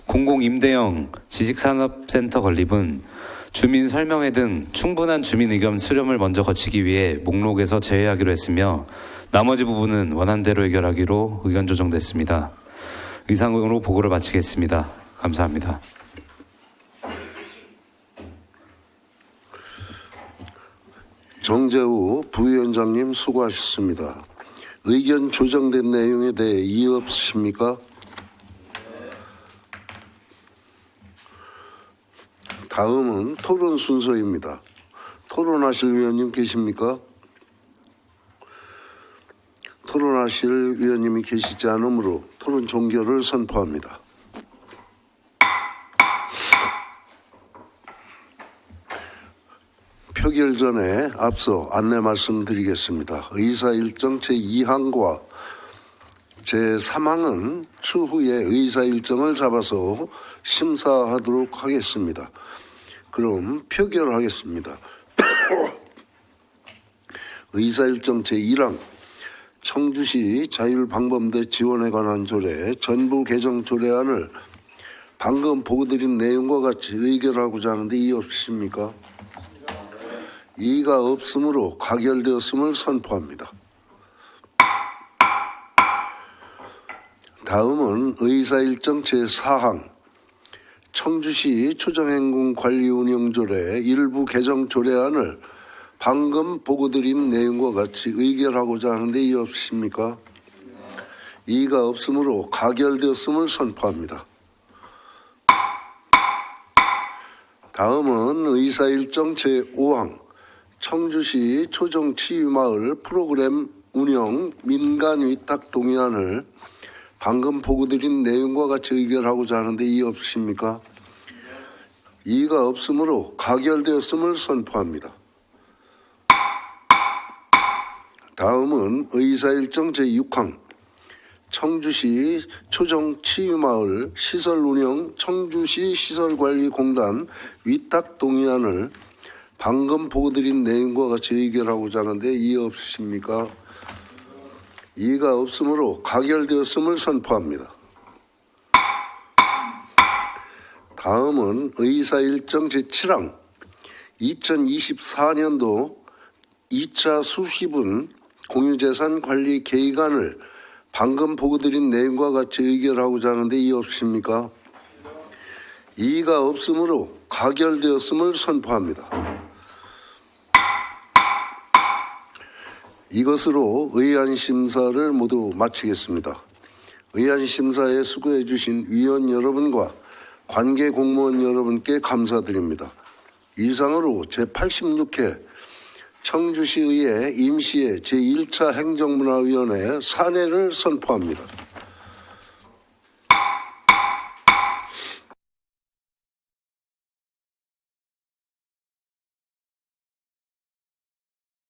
공공임대형 지식산업센터 건립은 주민 설명회 등 충분한 주민 의견 수렴을 먼저 거치기 위해 목록에서 제외하기로 했으며, 나머지 부분은 원안대로 의결하기로 의견 조정됐습니다. 이상으로 보고를 마치겠습니다. 감사합니다. 정재우 부위원장님 수고하셨습니다. 의견 조정된 내용에 대해 이의 없으십니까? 다음은 토론 순서입니다. 토론하실 의원님 계십니까? 토론하실 의원님이 계시지 않으므로 토론 종결을 선포합니다. 표결 전에 앞서 안내 말씀드리겠습니다. 의사 일정 제2항과 제3항은 추후에 의사 일정을 잡아서 심사하도록 하겠습니다. 그럼 표결하겠습니다. 의사 일정 제1항 청주시 자율방범대 지원에 관한 조례 전부 개정 조례안을 방금 보고드린 내용과 같이 의결하고자 하는데 이의 없으십니까? 이의가 없으므로 가결되었음을 선포합니다. 다음은 의사일정 제4항 청주시 초정행궁관리운영조례 일부 개정 조례안을 방금 보고드린 내용과 같이 의결하고자 하는데 이의 없으십니까? 이의가 없으므로 가결되었음을 선포합니다. 다음은 의사일정 제5항 청주시 초정치유마을 프로그램 운영 민간 위탁 동의안을 방금 보고드린 내용과 같이 의결하고자 하는데 이의 없으십니까? 이의가 없으므로 가결되었음을 선포합니다. 다음은 의사일정 제6항 청주시 초정치유마을 시설운영 청주시 시설관리공단 위탁 동의안을 방금 보고드린 내용과 같이 의결하고자 하는데 이의 없으십니까? 이의가 없으므로 가결되었음을 선포합니다. 다음은 의사일정 제7항 2024년도 2차 수시분 공유재산 관리 계획안을 방금 보고드린 내용과 같이 의결하고자 하는데 이의 없으십니까? 이의가 없으므로 가결되었음을 선포합니다. 이것으로 의안심사를 모두 마치겠습니다. 의안심사에 수고해 주신 위원 여러분과 관계 공무원 여러분께 감사드립니다. 이상으로 제86회 청주시의회 임시회 제1차 행정문화위원회 산회를 선포합니다.